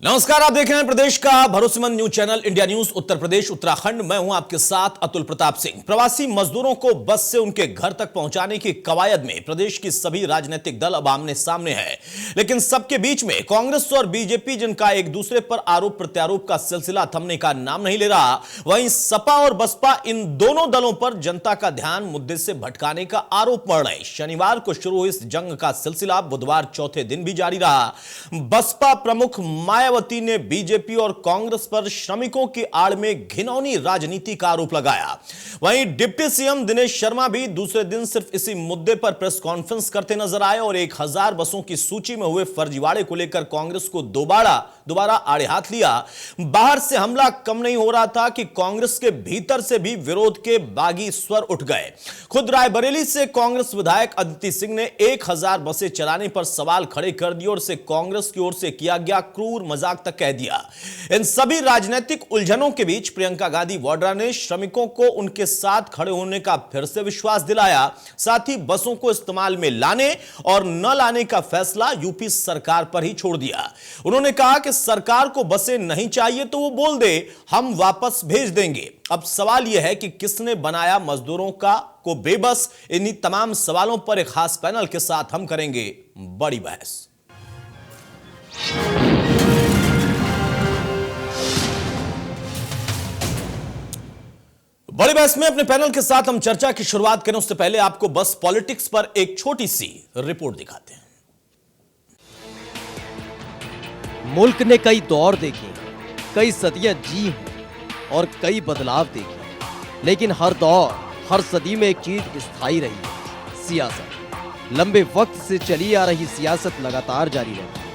नमस्कार, आप देख रहे हैं प्रदेश का भरोसेमंद news channel India news Uttar Pradesh Uttarakhand. मैं हूं आपके साथ अतुल प्रताप सिंह। प्रवासी मजदूरों को बस से उनके घर तक पहुंचाने की कवायद में प्रदेश की सभी राजनीतिक दल अब आमने सामने हैं, लेकिन सबके बीच में कांग्रेस और बीजेपी, जिनका एक दूसरे पर आरोप प्रत्यारोप का सिलसिला थमने का नाम नहीं ले रहा, वहीं सपा और बसपा, इन दोनों दलों पर जनता का ध्यान मुद्दे से भटकाने का आरोप मढ़ रहे। शनिवार को शुरू हुई इस जंग का सिलसिला बुधवार चौथे दिन भी जारी रहा। बसपा प्रमुख मायावती ने बीजेपी और कांग्रेस पर श्रमिकों की आड़ में घिनौनी राजनीति का आरोप लगाया। वहीं डिप्टी सीएम दिनेश शर्मा भी दूसरे दिन सिर्फ इसी मुद्दे पर प्रेस कॉन्फ्रेंस करते नजर आए और 1000 बसों की सूची में हुए फर्जीवाड़े को लेकर कांग्रेस को दोबारा आड़े हाथ लिया। बाहर से हमला कम नहीं हो रहा था कि कांग्रेस के भीतर से भी विरोध के बागी स्वर उठ गए। खुद रायबरेली से कांग्रेस विधायक अदिति सिंह ने 1000 बसें चलाने पर सवाल खड़े कर दिए और इसे कांग्रेस की ओर से किया गया क्रूर मजाक तक कह दिया। इन सभी राजनीतिक उलझनों के बीच प्रियंका गांधी वाड्रा ने श्रमिकों को उनके साथ खड़े होने का फिर से विश्वास दिलाया। साथ ही बसों को इस्तेमाल में लाने और न लाने का फैसला यूपी सरकार पर ही छोड़ दिया। उन्होंने कहा कि सरकार को बसें नहीं चाहिए तो वो बोल दे, हम वापस भेज देंगे। अब सवाल यह है कि किसने बनाया मजदूरों को बेबस। इन्हीं तमाम सवालों पर एक खास पैनल के साथ हम करेंगे बड़ी बहस। बड़ी बहस में अपने पैनल के साथ हम चर्चा की शुरुआत करें उससे पहले आपको बस पॉलिटिक्स पर एक छोटी सी रिपोर्ट दिखाते हैं। मुल्क ने कई दौर देखे, कई सदियां जी हैं और कई बदलाव देखे, लेकिन हर दौर हर सदी में एक चीज स्थायी रही है, सियासत। लंबे वक्त से चली आ रही सियासत लगातार जारी रहती है।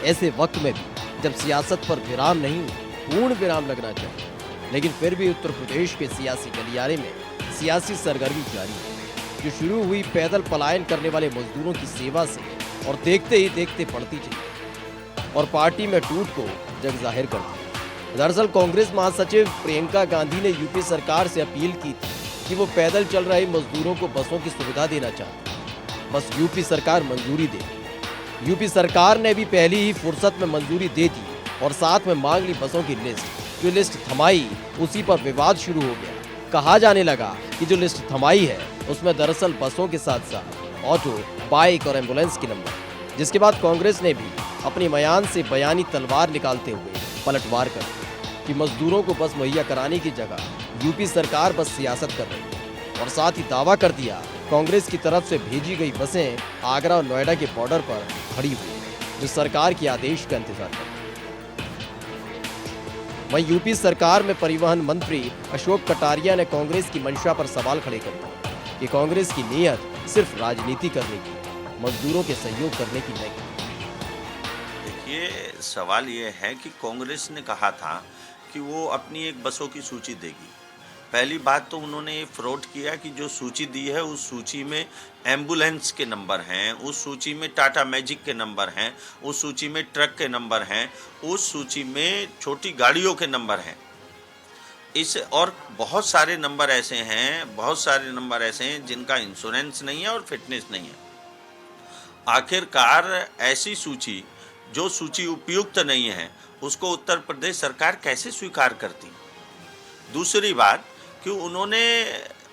ऐसे वक्त में भी जब सियासत पर विराम नहीं, पूर्ण विराम लगना चाहिए, लेकिन फिर भी उत्तर प्रदेश के सियासी गलियारे में सियासी सरगर्मी जारी है, जो शुरू हुई पैदल पलायन करने वाले मजदूरों की सेवा से और देखते ही देखते बढ़ती चली और पार्टी में टूट को जग जाहिर कर दिया। दरअसल कांग्रेस महासचिव प्रियंका गांधी ने यूपी सरकार से अपील की थी कि वो पैदल चल रहे मजदूरों को बसों की सुविधा देना चाहती है, बस यूपी सरकार मंजूरी दे। यूपी सरकार ने भी पहली ही फुर्सत में मंजूरी दे दी और साथ में मांग ली बसों की लिस्ट। जो लिस्ट थमाई, उसी पर विवाद शुरू हो गया। कहा जाने लगा कि जो लिस्ट थमाई है उसमें दरअसल बसों के साथ साथ ऑटो, बाइक और एम्बुलेंस के नंबर, जिसके बाद कांग्रेस ने भी अपनी मयान से बयानी तलवार निकालते हुए पलटवार कर दी कि मजदूरों को बस मुहैया कराने की जगह यूपी सरकार बस सियासत कर रही है, और साथ ही दावा कर दिया कांग्रेस की तरफ से भेजी गई बसें आगरा और नोएडा के बॉर्डर पर खड़ी हुई, जो सरकार के आदेश का इंतजार कर। वहीं यूपी सरकार में परिवहन मंत्री अशोक कटारिया ने कांग्रेस की मंशा पर सवाल खड़े कर दिए कि कांग्रेस की नीयत सिर्फ राजनीति करने की, मजदूरों के सहयोग करने की नहीं। देखिए, सवाल ये है कि कांग्रेस ने कहा था कि वो अपनी एक बसों की सूची देगी। पहली बात तो उन्होंने ये फ्रॉड किया कि जो सूची दी है उस सूची में एम्बुलेंस के नंबर हैं, उस सूची में टाटा मैजिक के नंबर हैं, उस सूची में ट्रक के नंबर हैं, उस सूची में छोटी गाड़ियों के नंबर हैं। इस और बहुत सारे नंबर ऐसे हैं जिनका इंश्योरेंस नहीं है और फिटनेस नहीं है। आखिरकार ऐसी सूची, जो सूची उपयुक्त नहीं है, उसको उत्तर प्रदेश सरकार कैसे स्वीकार करती। दूसरी बात कि उन्होंने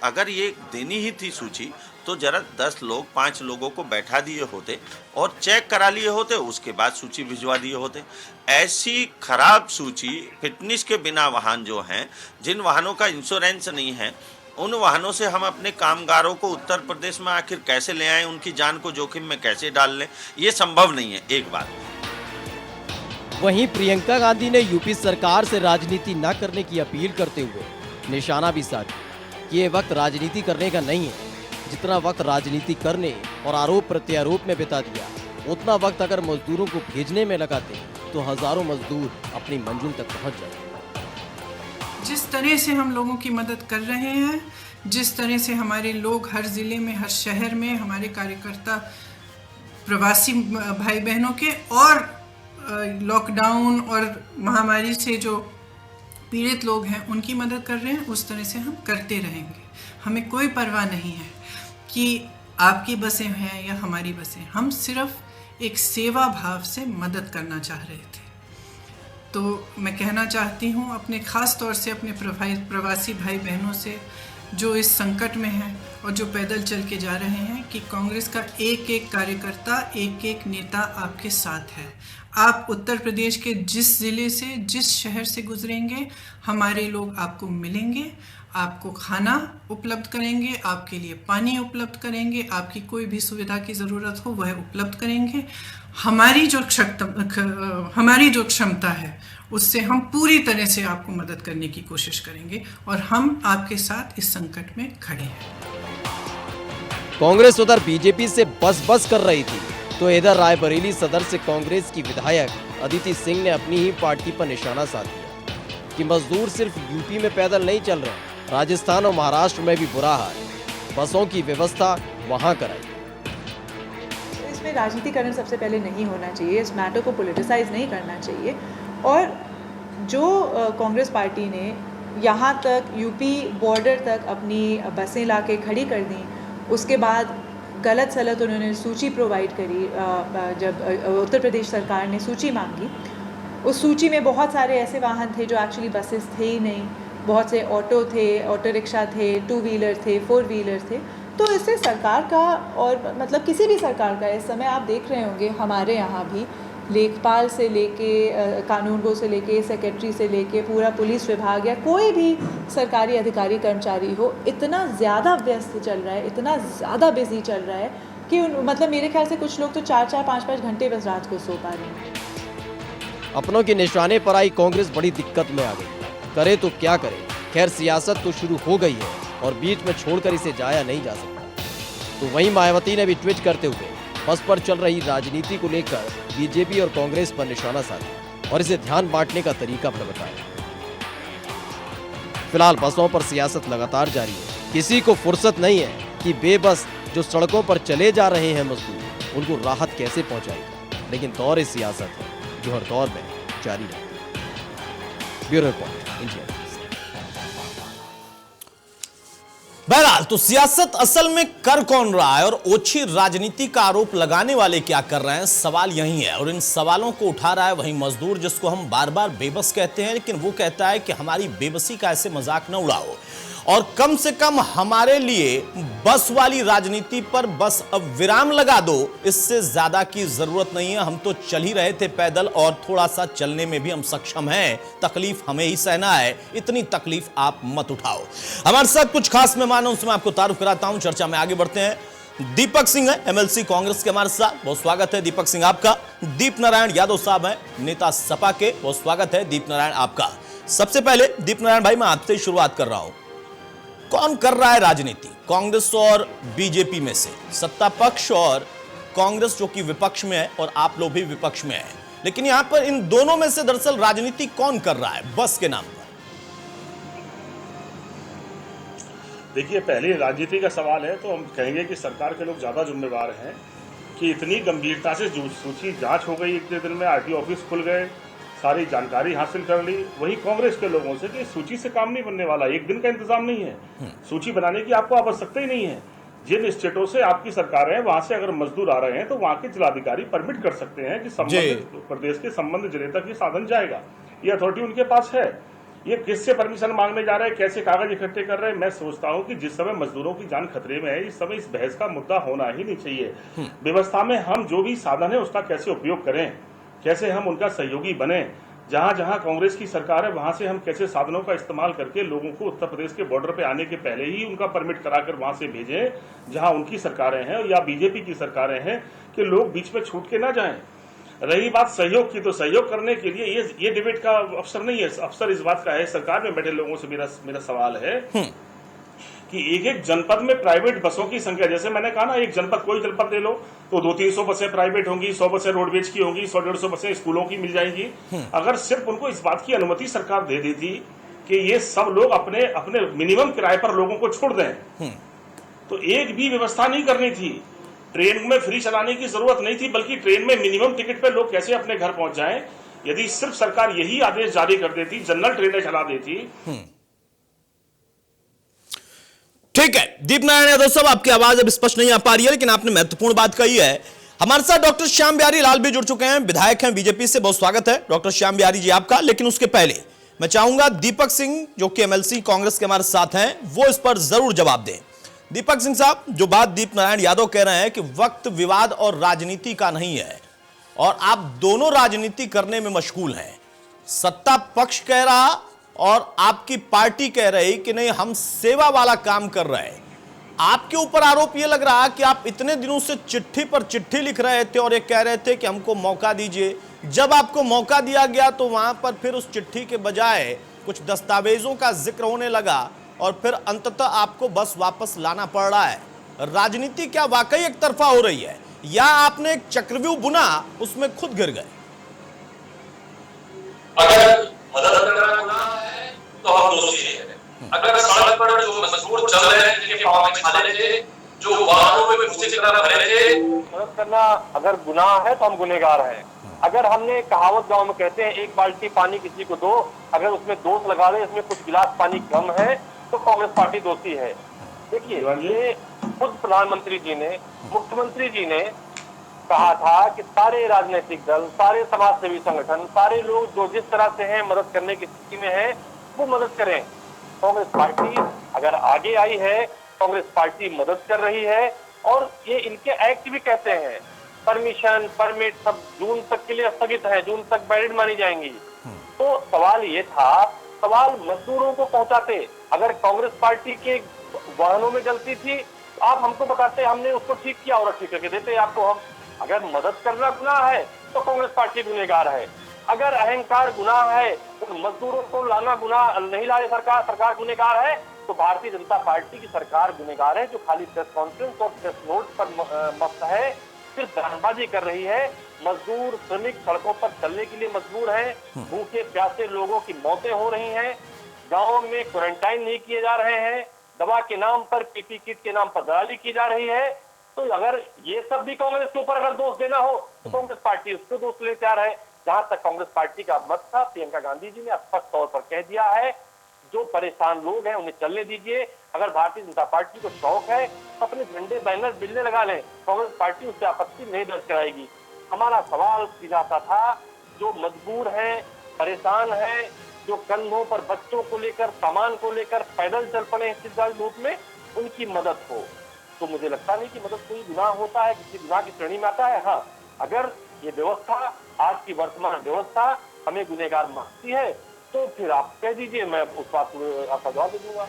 अगर ये देनी ही थी सूची तो जरा 10 लोग 5 लोगों को बैठा दिए होते और चेक करा लिए होते, उसके बाद सूची भिजवा दिए होते। ऐसी खराब सूची, फिटनेस के बिना वाहन जो हैं, जिन वाहनों का इंश्योरेंस नहीं है, उन वाहनों से हम अपने कामगारों को उत्तर प्रदेश में आखिर कैसे ले आएं, उनकी जान को जोखिम में कैसे डाल लें, ये संभव नहीं है। एक बात। वहीं प्रियंका गांधी ने यूपी सरकार से राजनीति न करने की अपील करते हुए निशाना भी साधा कि ये वक्त राजनीति करने का नहीं है। जितना वक्त राजनीति करने और आरोप प्रत्यारोप में बिता दिया, उतना वक्त अगर मजदूरों को भेजने में लगाते तो हजारों मजदूर अपनी मंजिल तक पहुंच जाते। जिस तरह से हम लोगों की मदद कर रहे हैं, जिस तरह से हमारे लोग हर जिले में, हर शहर में, हमारे कार्यकर्ता प्रवासी भाई बहनों के और लॉकडाउन और महामारी से जो पीड़ित लोग हैं उनकी मदद कर रहे हैं, उस तरह से हम करते रहेंगे। हमें कोई परवाह नहीं है कि आपकी बसें हैं या हमारी बसें, हम सिर्फ एक सेवा भाव से मदद करना चाह रहे थे। तो मैं कहना चाहती हूँ अपने ख़ास तौर से अपने प्रवासी भाई बहनों से जो इस संकट में हैं और जो पैदल चल के जा रहे हैं कि कांग्रेस का एक एक कार्यकर्ता, एक एक नेता आपके साथ है। आप उत्तर प्रदेश के जिस ज़िले से, जिस शहर से गुजरेंगे, हमारे लोग आपको मिलेंगे, आपको खाना उपलब्ध करेंगे, आपके लिए पानी उपलब्ध करेंगे, आपकी कोई भी सुविधा की ज़रूरत हो वह उपलब्ध करेंगे। हमारी जो क्षमता है उससे हम पूरी तरह से आपको मदद करने की कोशिश करेंगे और हम आपके साथ इस संकट में खड़े हैं। कांग्रेस उधर बीजेपी से बस कर रही थी तो इधर रायबरेली सदर से कांग्रेस की विधायक अदिति सिंह ने अपनी ही पार्टी पर निशाना साध दिया कि मजदूर सिर्फ यूपी में पैदल नहीं चल रहे, राजस्थान और महाराष्ट्र में भी बुरा हाल है, बसों की व्यवस्था वहां कराई। इसमें राजनीतिकरण सबसे पहले नहीं होना चाहिए, इस मैटर को पॉलिटिसाइज नहीं करना चाहिए। और जो कांग्रेस पार्टी ने यहाँ तक यूपी बॉर्डर तक अपनी बसें लाके खड़ी कर दी, उसके बाद गलत सलत उन्होंने सूची प्रोवाइड करी। जब उत्तर प्रदेश सरकार ने सूची मांगी, उस सूची में बहुत सारे ऐसे वाहन थे जो एक्चुअली बसेस थे ही नहीं, बहुत से ऑटो थे, ऑटो रिक्शा थे, 2 व्हीलर थे, 4 व्हीलर थे। तो इससे सरकार का और मतलब किसी भी सरकार का इस समय आप देख रहे होंगे, हमारे यहाँ भी लेखपाल से लेके कानूनगो से लेके सेक्रेटरी से लेके पूरा पुलिस विभाग या कोई भी सरकारी अधिकारी कर्मचारी हो, इतना ज़्यादा व्यस्त चल रहा है, इतना ज़्यादा बिजी चल रहा है कि मतलब मेरे ख्याल से कुछ लोग तो 4-4, 5-5 घंटे बस रात को सो पा रहे हैं। अपनों के निशाने पर आई कांग्रेस बड़ी दिक्कत में आ गई, करे तो क्या करे। खैर सियासत तो शुरू हो गई है और बीच में छोड़कर इसे जाया नहीं जा सकता। तो वहीं मायावती ने भी ट्वीट करते हुए बस पर चल रही राजनीति को लेकर बीजेपी और कांग्रेस पर निशाना साधा और इसे ध्यान बांटने का तरीका भी बताया। फिलहाल बसों पर सियासत लगातार जारी है, किसी को फुर्सत नहीं है कि बेबस जो सड़कों पर चले जा रहे हैं मजदूर, उनको राहत कैसे पहुंचाएगा। लेकिन दौर सियासत है जो हर दौर में जारी रहेगा। Bureau report, India. बहरहाल तो सियासत असल में कर कौन रहा है और ओछी राजनीति का आरोप लगाने वाले क्या कर रहे हैं, सवाल यही है। और इन सवालों को उठा रहा है वही मजदूर जिसको हम बार बार बेबस कहते हैं, लेकिन वो कहता है कि हमारी बेबसी का ऐसे मजाक न उड़ाओ और कम से कम हमारे लिए बस वाली राजनीति पर बस अब विराम लगा दो, इससे ज्यादा की जरूरत नहीं है। हम तो चल ही रहे थे पैदल और थोड़ा सा चलने में भी हम सक्षम हैं, तकलीफ हमें ही सहना है, इतनी तकलीफ आप मत उठाओ। हमारे साथ कुछ खास मेहमान हैं, उसमें आपको तारुफ कराता हूं। चर्चा में आगे बढ़ते हैं। दीपक सिंह है एमएलसी कांग्रेस के हमारे साथ, बहुत स्वागत है दीपक सिंह आपका। दीप नारायण यादव साहब हैं नेता सपा के, बहुत स्वागत है दीप नारायण आपका। सबसे पहले दीप नारायण भाई मैं आपसे शुरुआत कर रहा हूं, कौन कर रहा है राजनीति, कांग्रेस और बीजेपी में से? सत्ता पक्ष और कांग्रेस जो कि विपक्ष में है और आप लोग भी विपक्ष में हैं, लेकिन यहां पर इन दोनों में से दरअसल राजनीति कौन कर रहा है बस के नाम पर? देखिए, पहले राजनीति का सवाल है तो हम कहेंगे कि सरकार के लोग ज्यादा जिम्मेवार हैं कि इतनी गंभीरता से सूची जांच हो गई, इतने दिन में आरटीओ ऑफिस खुल गए, सारी जानकारी हासिल कर ली। वही कांग्रेस के लोगों से कि सूची से काम नहीं बनने वाला, एक दिन का इंतजाम नहीं है, सूची बनाने की आपको आवश्यकता ही नहीं है। जिन स्टेटों से आपकी सरकार है वहां से अगर मजदूर आ रहे हैं तो वहां के जिलाधिकारी परमिट कर सकते हैं कि संबंधित प्रदेश के संबंध जिले तक ये साधन जाएगा, ये अथॉरिटी उनके पास है। ये किससे परमिशन मांगने जा रहे हैं, कैसे कागज इकट्ठे कर रहे हैं? मैं सोचता हूं कि जिस समय मजदूरों की जान खतरे में है, इस समय इस बहस का मुद्दा होना ही नहीं चाहिए। व्यवस्था में हम जो भी साधन है उसका कैसे उपयोग करें, कैसे हम उनका सहयोगी बने। जहां जहां कांग्रेस की सरकार है वहां से हम कैसे साधनों का इस्तेमाल करके लोगों को उत्तर प्रदेश के बॉर्डर पे आने के पहले ही उनका परमिट कराकर वहां से भेजें जहां उनकी सरकारें हैं या बीजेपी की सरकारें हैं, कि लोग बीच में छूट के ना जाएं। रही बात सहयोग की, तो सहयोग करने के लिए ये डिबेट का अवसर नहीं है, अवसर इस बात का है, सरकार में बैठे लोगों से मेरा सवाल है कि एक एक जनपद में प्राइवेट बसों की संख्या, जैसे मैंने कहा ना, एक जनपद कोई जनपद ले लो तो 200-300 बसें प्राइवेट होंगी, 100 बसें रोडवेज की होंगी, 100-150 बसें स्कूलों की मिल जाएंगी। अगर सिर्फ उनको इस बात की अनुमति सरकार दे देती कि ये सब लोग अपने अपने मिनिमम किराए पर लोगों को छोड़ दें, तो एक भी व्यवस्था नहीं करनी थी। ट्रेन में फ्री चलाने की जरूरत नहीं थी, बल्कि ट्रेन में मिनिमम टिकट पे लोग कैसे अपने घर पहुंच जाएं, यदि सिर्फ सरकार यही आदेश जारी कर देती, जनरल ट्रेनें चला देती। ठीक है दीप नारायण यादव साहब, आपकी आवाज अब स्पष्ट नहीं आ पा रही है, लेकिन आपने महत्वपूर्ण बात कही है। हमारे साथ डॉक्टर श्याम बिहारी लाल भी जुड़ चुके हैं, विधायक हैं बीजेपी से। बहुत स्वागत है डॉक्टर श्याम बिहारी जी आपका। लेकिन उसके पहले मैं चाहूंगा दीपक सिंह जो कि एमएलसी कांग्रेस के हमारे साथ हैं, वो इस पर जरूर जवाब दें। दीपक सिंह साहब, जो बात दीप नारायण यादव कह रहे हैं कि वक्त विवाद और राजनीति का नहीं है और आप दोनों राजनीति करने में मशगूल हैं। सत्ता पक्ष कह रहा और आपकी पार्टी कह रही कि नहीं हम सेवा वाला काम कर रहे हैं। आपके ऊपर आरोप यह लग रहा कि आप इतने दिनों से चिट्ठी पर चिट्ठी लिख रहे थे और ये कह रहे थे कि हमको मौका दीजिए। जब आपको मौका दिया गया तो वहां पर फिर उस चिट्ठी के बजाय कुछ दस्तावेजों का जिक्र होने लगा और फिर अंततः आपको बस वापस लाना पड़ रहा है। राजनीति क्या वाकई एक तरफा हो रही है या आपने एक चक्रव्यूह बुना उसमें खुद गिर गए? अगर मदद करना गुनाह है तो हम दोषी हैं। अगर सड़क पर जो मजदूर चल रहे हैं, जिनके पाँव में छाले थे, जो वाहनों में भूसे की तरह भरे थे, मदद करना अगर गुनाह है तो हम गुनहगार हैं। अगर हमने कहावत गांव में कहते हैं एक बाल्टी पानी किसी को दो, अगर उसमें दोष लगा ले इसमें कुछ गिलास पानी कम है तो कांग्रेस पार्टी दोषी है। देखिए, ये खुद प्रधानमंत्री जी ने, मुख्यमंत्री जी ने कहा था कि सारे राजनीतिक दल, सारे समाज सेवी संगठन, सारे लोग जो जिस तरह से हैं मदद करने की स्थिति में है वो मदद करें। कांग्रेस पार्टी अगर आगे आई है, कांग्रेस पार्टी मदद कर रही है और ये इनके एक्ट भी कहते हैं परमिशन परमिट सब जून तक के लिए स्थगित है, जून तक वैलिड मानी जाएंगी। तो सवाल ये था, सवाल मजदूरों को पहुंचाते। अगर कांग्रेस पार्टी के वाहनों में जलती थी तो आप हमको बताते, हमने उसको ठीक किया और ठीक करके देते आपको हम। अगर मदद करना गुनाह है तो कांग्रेस पार्टी गुनहगार है। अगर अहंकार गुनाह है तो मजदूरों को लाना गुनाह नहीं ला रही सरकार गुनहगार है, तो भारतीय जनता पार्टी की सरकार गुनहगार है जो खाली प्रेस कॉन्फ्रेंस और प्रेस नोट पर मस्त है, सिर्फ बयानबाजी कर रही है। मजदूर श्रमिक सड़कों पर चलने के लिए मजबूर हैं, भूखे प्यासे लोगों की मौतें हो रही हैं, गाँव में क्वारंटाइन नहीं किए जा रहे हैं, दवा के नाम पर पीपी किट के नाम पर दलाली की जा रही है। तो अगर ये सब भी कांग्रेस के ऊपर अगर दोष देना हो तो कांग्रेस पार्टी उसको दोष ले तैयार है। जहां तक कांग्रेस पार्टी का मत था, प्रियंका गांधी जी ने स्पष्ट तौर पर कह दिया है जो परेशान लोग हैं उन्हें चलने दीजिए। अगर भारतीय जनता पार्टी को शौक है तो अपने झंडे बैनर बिल्ले लगा लें, कांग्रेस पार्टी उससे आपत्ति नहीं दर्ज कराएगी। हमारा सवाल सीधा सा था, जो मजबूर हैं, परेशान हैं, जो कंधों पर बच्चों को लेकर, सामान को लेकर पैदल चल पड़े इस शीतकालीन धूप में, उनकी मदद हो। तो मुझे लगता नहीं कि मदद कोई गुनाह होता है, किसी गुनाह की श्रेणी में आता है। हाँ, अगर ये व्यवस्था, आज की वर्तमान व्यवस्था हमें गुनहगार मानती है तो फिर आप कह दीजिए, मैं उस बात को आपका जवाब दे दूंगा।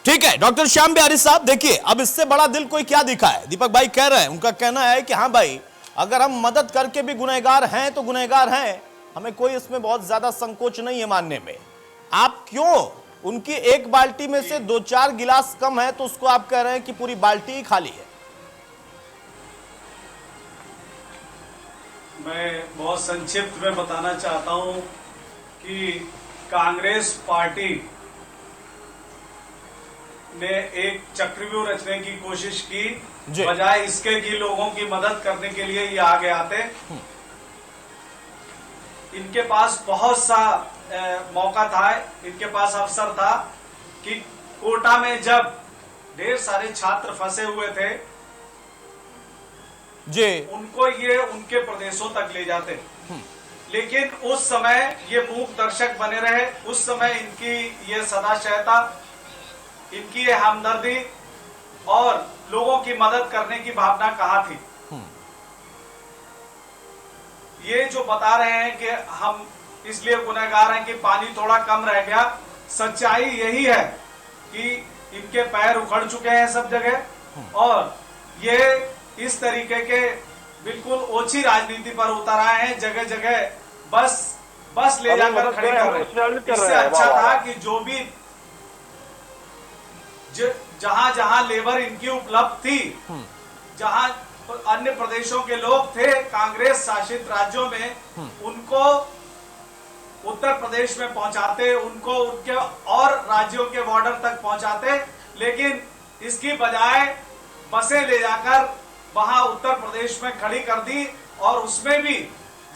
ठीक है डॉक्टर श्याम बिहारी साहब, देखिए अब इससे बड़ा दिल कोई क्या दिखा है। दीपक भाई कह रहे हैं, उनका कहना है कि हाँ भाई अगर हम मदद करके भी गुनहगार हैं तो गुनहगार हैं, हमें कोई इसमें बहुत ज्यादा संकोच नहीं है मानने में। आप क्यों उनकी एक बाल्टी में से 2-4 गिलास कम है तो उसको आप कह रहे हैं कि पूरी बाल्टी ही खाली है? मैं बहुत संक्षिप्त में बताना चाहता हूं कि कांग्रेस पार्टी ने एक चक्रव्यूह रचने की कोशिश की, बजाय इसके कि लोगों की मदद करने के लिए ये आगे आते। इनके पास बहुत सा मौका था, इनके पास अवसर था कि कोटा में जब ढेर सारे छात्र फंसे हुए थे जी, उनको ये उनके प्रदेशों तक ले जाते, लेकिन उस समय ये मूक दर्शक बने रहे। उस समय इनकी ये सदाशयता, इनकी ये हमदर्दी और लोगों की मदद करने की भावना कहाँ थी? ये जो बता रहे हैं कि हम इसलिए गुनहगार हैं कि पानी थोड़ा कम रह गया, सच्चाई यही है कि इनके पैर उखड़ चुके हैं सब जगह और ये इस तरीके के बिल्कुल ओछी राजनीति पर उतर आए हैं। जगह जगह बस ले जाकर खड़ी कर रहे हैं। इससे अच्छा था कि जो भी जहां जहां लेबर इनकी उपलब्ध थी, जहां अन्य प्रदेशों के लोग थे कांग्रेस शासित राज्यों में, उनको उत्तर प्रदेश में पहुंचाते, उनको उनके और राज्यों के बॉर्डर तक पहुंचाते। लेकिन इसकी बजाय बसें ले जाकर वहां उत्तर प्रदेश में खड़ी कर दी और उसमें भी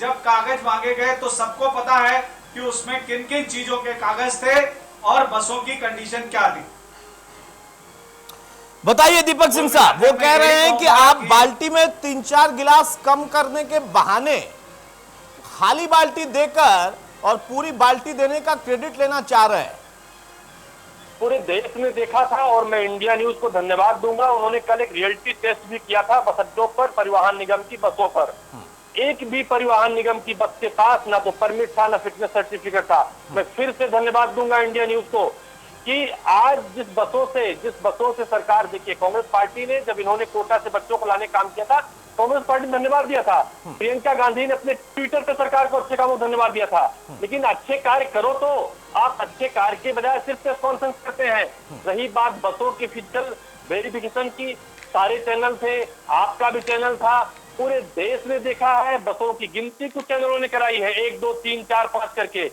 जब कागज मांगे गए तो सबको पता है कि उसमें किन किन चीजों के कागज थे और बसों की कंडीशन क्या थी। बताइए दीपक सिंह साहब, वो कह रहे हैं कि देखिए आप बाल्टी में 3-4 गिलास कम करने के बहाने खाली बाल्टी देकर और पूरी बाल्टी देने का क्रेडिट लेना चाह रहे हैं। पूरे देश ने देखा था और मैं इंडिया न्यूज को धन्यवाद दूंगा। उन्होंने कल एक रियलिटी टेस्ट भी किया था बस अड्डों पर, परिवहन निगम की बसों पर। एक भी परिवहन निगम की बस के पास ना तो परमिट था ना फिटनेस सर्टिफिकेट था। मैं फिर से धन्यवाद दूंगा इंडिया न्यूज को कि आज जिस बसों से सरकार, देखिए कांग्रेस पार्टी ने जब इन्होंने कोटा से बच्चों को लाने काम किया था, कांग्रेस पार्टी ने धन्यवाद दिया था। प्रियंका गांधी ने अपने ट्विटर पे सरकार को अच्छे कामों धन्यवाद दिया था। लेकिन अच्छे कार्य करो तो आप अच्छे कार्य के बजाय सिर्फ प्रेस कॉन्फ्रेंस करते हैं। रही बात बसों की फिजिकल वेरिफिकेशन की, सारे चैनल थे, आपका भी चैनल था, पूरे देश ने देखा है। बसों की गिनती कुछ चैनलों ने कराई है, 1, 2, 3, 4, 5 करके।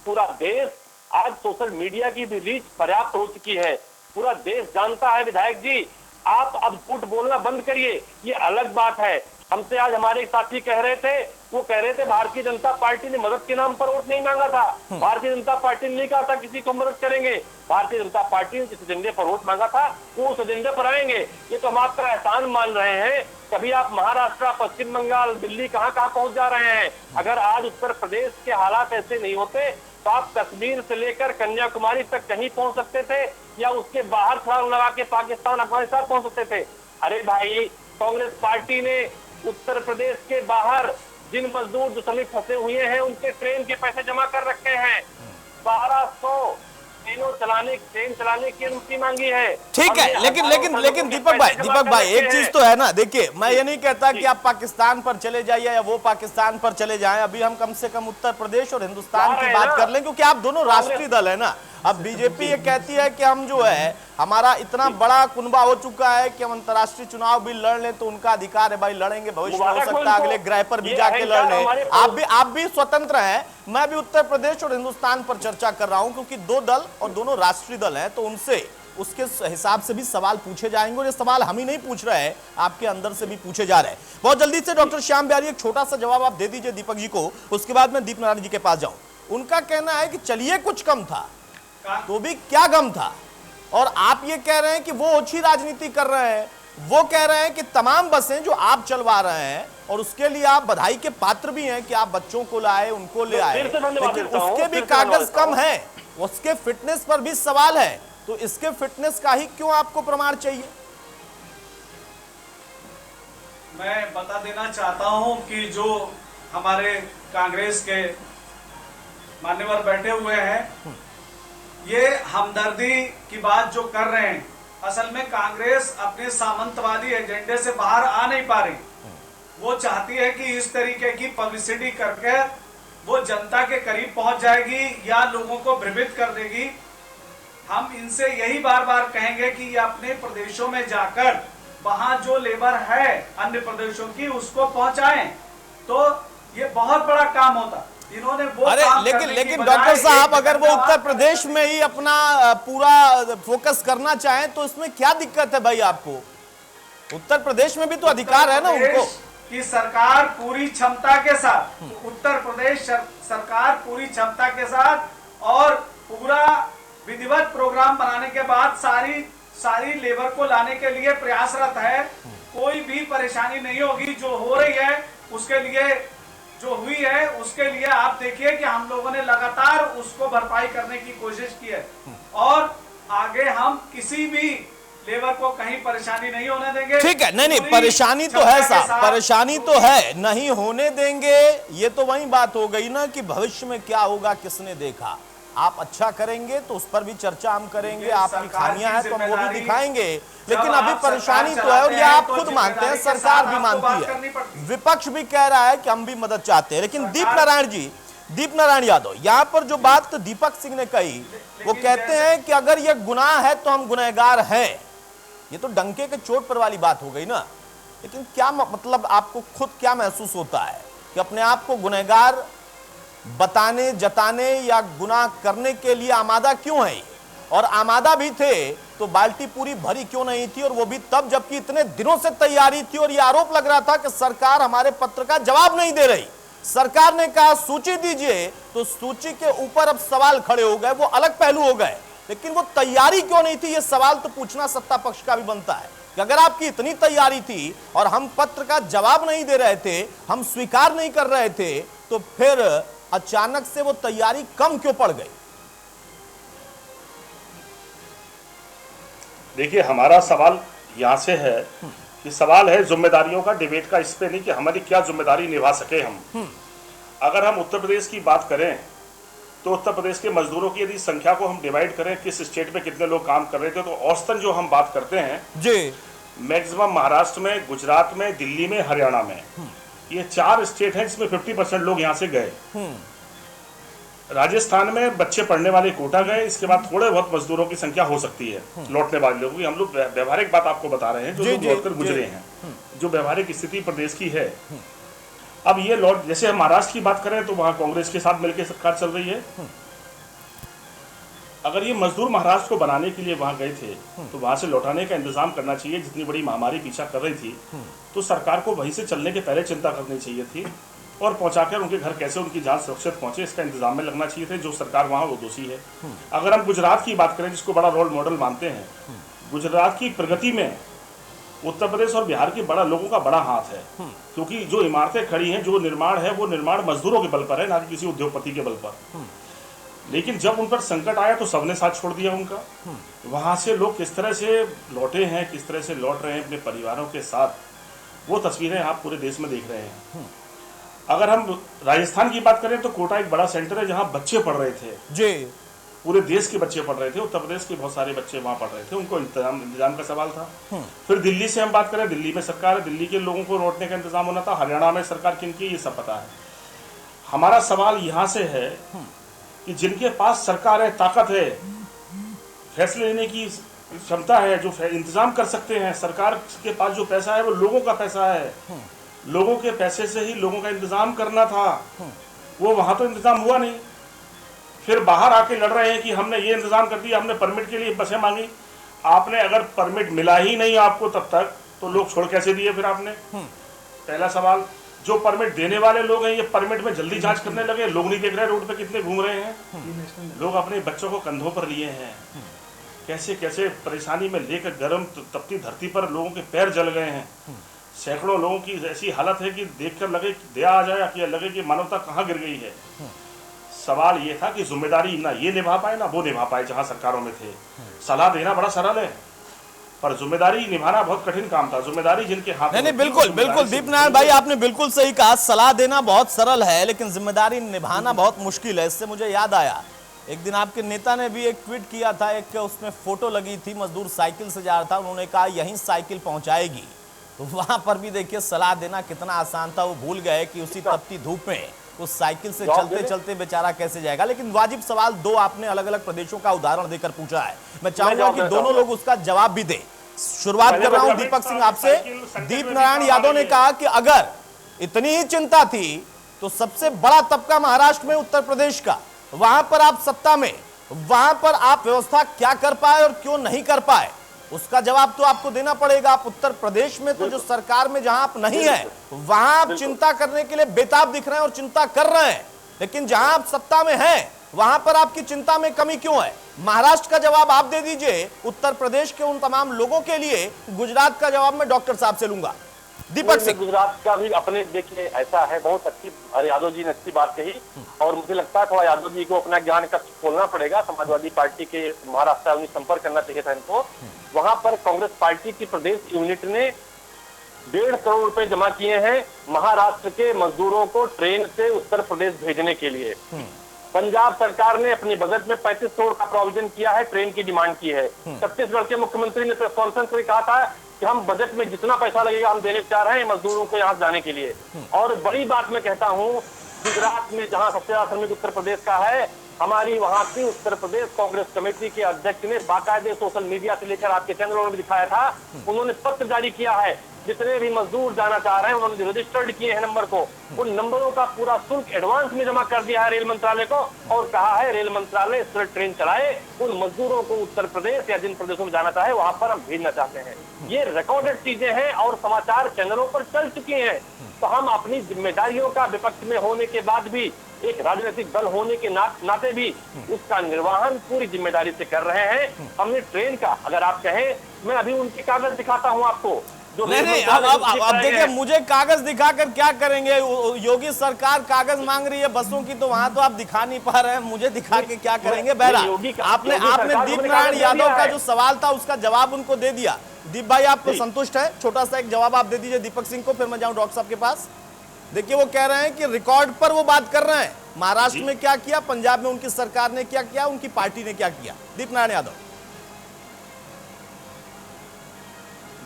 पूरा देश, आज सोशल मीडिया की भी रीच पर्याप्त हो चुकी है। पूरा देश जानता है। विधायक जी, आप अब झूठ बोलना बंद करिए, ये अलग बात है। हमसे आज हमारे एक साथी कह रहे थे, वो कह रहे थे भारतीय जनता पार्टी ने मदद के नाम पर वोट नहीं मांगा था। भारतीय जनता पार्टी ने नहीं कहा था किसी को मदद करेंगे। भारतीय जनता पार्टी ने जिस एजेंडे पर वोट मांगा था वो उस एजेंडे पर आएंगे। ये तो हम आपका एहसान मान रहे हैं। कभी आप महाराष्ट्र, पश्चिम बंगाल, दिल्ली कहाँ पहुंच जा रहे हैं। अगर आज उत्तर प्रदेश के हालात ऐसे नहीं होते तो आप कश्मीर से लेकर कन्याकुमारी तक कहीं पहुंच सकते थे या उसके बाहर छलांग लगा के पाकिस्तान, अफगानिस्तान पहुंच सकते थे। अरे भाई, कांग्रेस पार्टी ने उत्तर प्रदेश के बाहर जिन मजदूर जो सभी फंसे हुए हैं उनके ट्रेन के पैसे जमा कर रखे हैं। 1200 ट्रेन चलाने की अनुमति मांगी है। ठीक है, लेकिन दीपक भाई एक चीज तो है ना, देखिए मैं ये नहीं कहता कि आप पाकिस्तान पर चले जाइए या वो पाकिस्तान पर चले जाएं। अभी हम कम से कम उत्तर प्रदेश और हिंदुस्तान की बात कर लें, क्योंकि आप दोनों राष्ट्रीय दल है ना। अब बीजेपी ये कहती है कि हम जो है, हमारा इतना बड़ा कुनबा हो चुका है कि हम अंतर्राष्ट्रीय चुनाव भी लड़ लें तो उनका अधिकार है भाई, लड़ेंगे, भविष्य में हो सकता है अगले ग्रह पर भी जाके लड़ लें। आप भी स्वतंत्र हैं, मैं भी उत्तर प्रदेश और हिंदुस्तान पर चर्चा कर रहा हूं, क्योंकि दो दल और दोनों राष्ट्रीय दल हैं, तो उनसे उसके हिसाब से भी सवाल पूछे जाएंगे। और ये सवाल हम ही नहीं पूछ रहे हैं, आपके अंदर से भी पूछे जा रहे हैं। बहुत जल्दी से डॉक्टर श्याम बिहारी एक छोटा सा जवाब आप दे दीजिए दीपक जी को, उसके बाद मैं दीप नारायण जी के पास जाऊं। उनका कहना है कि चलिए कुछ कम था तो भी क्या गम था, और आप ये कह रहे हैं कि वो ओछी राजनीति कर रहे हैं। वो कह रहे हैं कि तमाम बसें जो आप चलवा रहे हैं और उसके लिए आप बधाई के पात्र भी हैं कि आप बच्चों को लाए, उनको ले आए, लेकिन उसके भी कागज कम है, उसके फिटनेस पर भी सवाल है। तो इसके फिटनेस का ही क्यों आपको प्रमाण चाहिए? मैं बता देना चाहता हूं कि जो हमारे कांग्रेस के मान्यवर बैठे हुए हैं, ये हमदर्दी की बात जो कर रहे हैं, असल में कांग्रेस अपने सामंतवादी एजेंडे से बाहर आ नहीं पा रही। वो चाहती है कि इस तरीके की पब्लिसिटी करके वो जनता के करीब पहुंच जाएगी या लोगों को भ्रमित कर देगी। हम इनसे यही बार बार कहेंगे कि ये अपने प्रदेशों में जाकर वहां जो लेबर है अन्य प्रदेशों की उसको पहुंचाएं, तो ये बहुत बड़ा काम होता। इन्होंने वो अरे लेकिन डॉक्टर साहब, अगर वो उत्तर प्रदेश में ही अपना पूरा फोकस करना चाहें तो इसमें क्या दिक्कत है भाई? आपको उत्तर प्रदेश में भी तो अधिकार है ना उनको। कि सरकार पूरी क्षमता के साथ, उत्तर प्रदेश सरकार पूरी क्षमता के साथ और पूरा विधिवत प्रोग्राम बनाने के बाद सारी लेबर को लाने के लिए प्रयासरत है। कोई भी परेशानी नहीं होगी। जो हो रही है उसके लिए, जो हुई है उसके लिए आप देखिए कि हम लोगों ने लगातार उसको भरपाई करने की कोशिश की है और आगे हम किसी भी लेबर को कहीं परेशानी नहीं होने देंगे। ठीक है, नहीं परेशानी तो है साहब, परेशानी तो है, नहीं होने देंगे। ये तो वही बात हो गई ना कि भविष्य में क्या होगा किसने देखा। आप अच्छा करेंगे तो उस पर भी चर्चा हम करेंगे, आपकी खामियां हैं तो हम वो भी दिखाएंगे, लेकिन अभी परेशानी तो है और ये आप खुद मानते हैं, सरकार भी मानती है, विपक्ष भी कह रहा है कि हम भी मदद चाहते हैं। लेकिन दीप नारायण यादव, यहाँ पर जो बात दीपक सिंह ने कही, वो कहते हैं कि अगर ये गुनाह है तो हम गुनहगार हैं। ये तो डंके के चोट पर वाली बात हो गई ना। लेकिन क्या मतलब आपको खुद क्या महसूस होता है कि अपने आप को गुनहगार बताने, जताने या गुनाह करने के लिए आमादा क्यों है? और आमादा भी थे तो बाल्टी पूरी भरी क्यों नहीं थी? और वो भी तब जबकि इतने दिनों से तैयारी थी और ये आरोप लग रहा था कि सरकार हमारे पत्र का जवाब नहीं दे रही। सरकार ने कहा सूची दीजिए, तो सूची के ऊपर अब सवाल खड़े हो गए, वो अलग पहलू हो गए। लेकिन वो तैयारी क्यों नहीं थी, ये सवाल तो पूछना सत्ता पक्ष का भी बनता है। कि अगर आपकी इतनी तैयारी थी और हम पत्र का जवाब नहीं दे रहे थे, हम स्वीकार नहीं कर रहे थे, तो फिर अचानक से वो तैयारी कम क्यों पड़ गई? देखिए, हमारा सवाल यहाँ से है कि सवाल है जिम्मेदारियों का, डिबेट का इस पे नहीं कि हमारी क्या जिम्मेदारी निभा सके हम। अगर हम उत्तर प्रदेश की बात करें तो उत्तर प्रदेश के मजदूरों की यदि संख्या को हम डिवाइड करें, किस स्टेट में कितने लोग काम कर रहे थे, तो औसतन जो हम बात करते हैं जी, मैक्सिमम महाराष्ट्र में, गुजरात में, दिल्ली में, हरियाणा में, ये 4 स्टेट हैं जिसमें 50% लोग यहाँ से गए। राजस्थान में बच्चे पढ़ने वाले कोटा गए, इसके बाद थोड़े बहुत मजदूरों की संख्या हो सकती है लौटने वाले लोगों की। हम लोग व्यवहारिक बात आपको बता रहे हैं, जो लोग लौटकर गुजरे हैं, जो व्यवहारिक स्थिति प्रदेश की है। अब ये लौट, जैसे हम महाराष्ट्र की बात करें तो वहां कांग्रेस के साथ मिलकर सरकार चल रही है। अगर ये मजदूर महाराष्ट्र को बनाने के लिए वहां गए थे तो वहां से लौटाने का इंतजाम करना चाहिए। जितनी बड़ी महामारी पीछा कर रही थी तो सरकार को वहीं से चलने के पहले चिंता करनी चाहिए थी, और पहुंचाकर उनके घर कैसे उनकी जान सुरक्षित पहुंचे इसका इंतजाम में लगना चाहिए थे। जो सरकार वहां वो दोषी है। अगर हम गुजरात की बात करें, जिसको बड़ा रोल मॉडल मानते हैं, गुजरात की प्रगति में उत्तर प्रदेश और बिहार के लोगों का बड़ा हाथ है, क्योंकि जो इमारतें खड़ी हैं, जो निर्माण है, वो निर्माण मजदूरों के बल पर है, ना कि किसी उद्योगपति के बल पर। लेकिन जब उन पर संकट आया तो सबने साथ छोड़ दिया उनका। वहां से लोग किस तरह से लौटे हैं, किस तरह से लौट रहे हैं अपने परिवारों के साथ, वो तस्वीरें आप पूरे देश में देख रहे हैं। अगर हम राजस्थान की बात करें तो कोटा एक बड़ा सेंटर है जहां बच्चे पढ़ रहे थे जी, पूरे देश के बच्चे पढ़ रहे थे, उत्तर प्रदेश के बहुत सारे बच्चे वहां पढ़ रहे थे, उनको इंतजाम का सवाल था। फिर दिल्ली से हम बात करें, दिल्ली में सरकार है, दिल्ली के लोगों को लौटने का इंतजाम होना था। हरियाणा में सरकार किनकी, ये सब पता है। हमारा सवाल यहाँ से है कि जिनके पास सरकार है, ताकत है, फैसले लेने की क्षमता है, जो इंतजाम कर सकते हैं, सरकार के पास जो पैसा है वो लोगों का पैसा है, लोगों के पैसे से ही लोगों का इंतजाम करना था, वो वहां तो इंतजाम हुआ नहीं। फिर बाहर आके लड़ रहे हैं कि हमने ये इंतजाम कर दिया, हमने परमिट के लिए बसें मांगी। आपने अगर परमिट मिला ही नहीं आपको तब तक, तो लोग छोड़ कैसे दिए फिर आपने? पहला सवाल। जो परमिट देने वाले लोग हैं, ये परमिट में जल्दी जांच करने लगे, लोग नहीं देख रहे रोड पे कितने घूम रहे हैं। लोग अपने बच्चों को कंधों पर लिए हैं, कैसे कैसे परेशानी में लेकर गर्म तपती धरती पर लोगों के पैर जल गए हैं। सैकड़ों लोगों की ऐसी हालत है कि देखकर लगे दया आ जाए, कि लगे कि मानवता कहाँ गिर गई है। सवाल ये था कि जिम्मेदारी ना ये निभा पाए ना वो निभा पाए जहां सरकारों में थे। सलाह देना बड़ा सरल है, पर जिम्मेदारी निभाना बहुत कठिन काम था। जिम्मेदारी जिनके हाथ में, नहीं बिल्कुल बिल्कुल दीप नारायण भाई, आपने बिल्कुल सही कहा। सलाह देना बहुत सरल है, लेकिन जिम्मेदारी निभाना बहुत मुश्किल है। इससे मुझे याद आया, एक दिन आपके नेता ने भी एक ट्वीट किया था, एक उसमें फोटो लगी थी, मजदूर साइकिल से जा रहा था, उन्होंने कहा यहीं साइकिल पहुंचाएगी। तो वहां पर भी देखिए सलाह देना कितना आसान था। वो भूल गए कि उसी तपती धूप में उस साइकिल से चलते चलते बेचारा कैसे जाएगा। लेकिन वाजिब सवाल दो आपने अलग अलग प्रदेशों का उदाहरण देकर पूछा है, मैं चाहूंगा कि दोनों लोग उसका जवाब भी दें। शुरुआत कर रहा हूं दीपक सिंह आपसे। दीप नारायण यादव ने कहा कि अगर इतनी ही चिंता थी तो सबसे बड़ा तबका महाराष्ट्र में उत्तर प्रदेश का, वहां पर आप सत्ता में, वहां पर आप व्यवस्था क्या कर पाए और क्यों नहीं कर पाए, उसका जवाब तो आपको देना पड़ेगा। आप उत्तर प्रदेश में तो जो सरकार में जहां आप नहीं है वहां आप चिंता करने के लिए बेताब दिख रहे हैं और चिंता कर रहे हैं, लेकिन जहां आप सत्ता में हैं वहां पर आपकी चिंता में कमी क्यों है? महाराष्ट्र का जवाब आप दे दीजिए, उत्तर प्रदेश के उन तमाम लोगों के लिए गुजरात का जवाब मैं डॉक्टर साहब से लूंगा। दीपक सिंह। गुजरात का भी अपने देखिए ऐसा है, बहुत अच्छी यादव जी ने अच्छी बात कही, और मुझे लगता है थोड़ा यादव जी को अपना ज्ञान कक्ष खोलना पड़ेगा। समाजवादी पार्टी के महाराष्ट्र में संपर्क करना चाहिए था इनको। वहां पर कांग्रेस पार्टी की प्रदेश यूनिट ने 1.5 करोड़ रुपए जमा किए हैं महाराष्ट्र के मजदूरों को ट्रेन से उत्तर प्रदेश भेजने के लिए। पंजाब सरकार ने अपने बजट में 35 करोड़ का प्रोविजन किया है, ट्रेन की डिमांड की है। छत्तीसगढ़ के मुख्यमंत्री ने प्रेस कॉन्फ्रेंस में कहा था कि हम बजट में जितना पैसा लगेगा हम देने चाह रहे हैं मजदूरों को यहाँ जाने के लिए। और बड़ी बात मैं कहता हूँ, गुजरात में जहाँ सबसे ज्यादा श्रमिक उत्तर प्रदेश का है, हमारी वहां की उत्तर प्रदेश कांग्रेस कमेटी के अध्यक्ष ने बाकायदे सोशल मीडिया से लेकर आपके चैनलों में भी दिखाया था, उन्होंने पत्र जारी किया है जितने भी मजदूर जाना चाह रहे हैं उन्होंने रजिस्टर्ड किए हैं नंबर को, उन नंबरों का पूरा शुल्क एडवांस में जमा कर दिया है रेल मंत्रालय को और कहा है रेल मंत्रालय इस तरह ट्रेन चलाए, उन मजदूरों को उत्तर प्रदेश या जिन प्रदेशों में जाना चाहे वहां पर हम भेजना चाहते हैं। ये रिकॉर्डेड चीजें हैं और समाचार चैनलों पर चल चुकी हैं। तो हम अपनी जिम्मेदारियों का विपक्ष में होने के बाद भी, एक राजनीतिक दल होने के नाते भी उसका निर्वहन पूरी जिम्मेदारी से कर रहे हैं। हमने ट्रेन का, अगर आप कहें, मैं अभी उनके कागज दिखाता हूं आपको। नहीं, अब देखिए, मुझे कागज दिखाकर क्या करेंगे? योगी सरकार कागज मांग रही है बसों की, तो वहां तो आप दिखा नहीं पा रहे हैं, मुझे दिखा के क्या करेंगे? बहरहाल आपने दीप नारायण यादव का जो सवाल था उसका जवाब उनको दे दिया। दीप भाई, आप संतुष्ट है? छोटा सा एक जवाब आप दे दीजिए दीपक सिंह को, फिर मैं जाऊं डॉक्टर साहब के पास। देखिए, वो कह रहे हैं कि रिकॉर्ड पर वो बात कर रहे हैं, महाराष्ट्र में क्या किया, पंजाब में उनकी सरकार ने क्या किया, उनकी पार्टी ने क्या किया। दीप नारायण यादव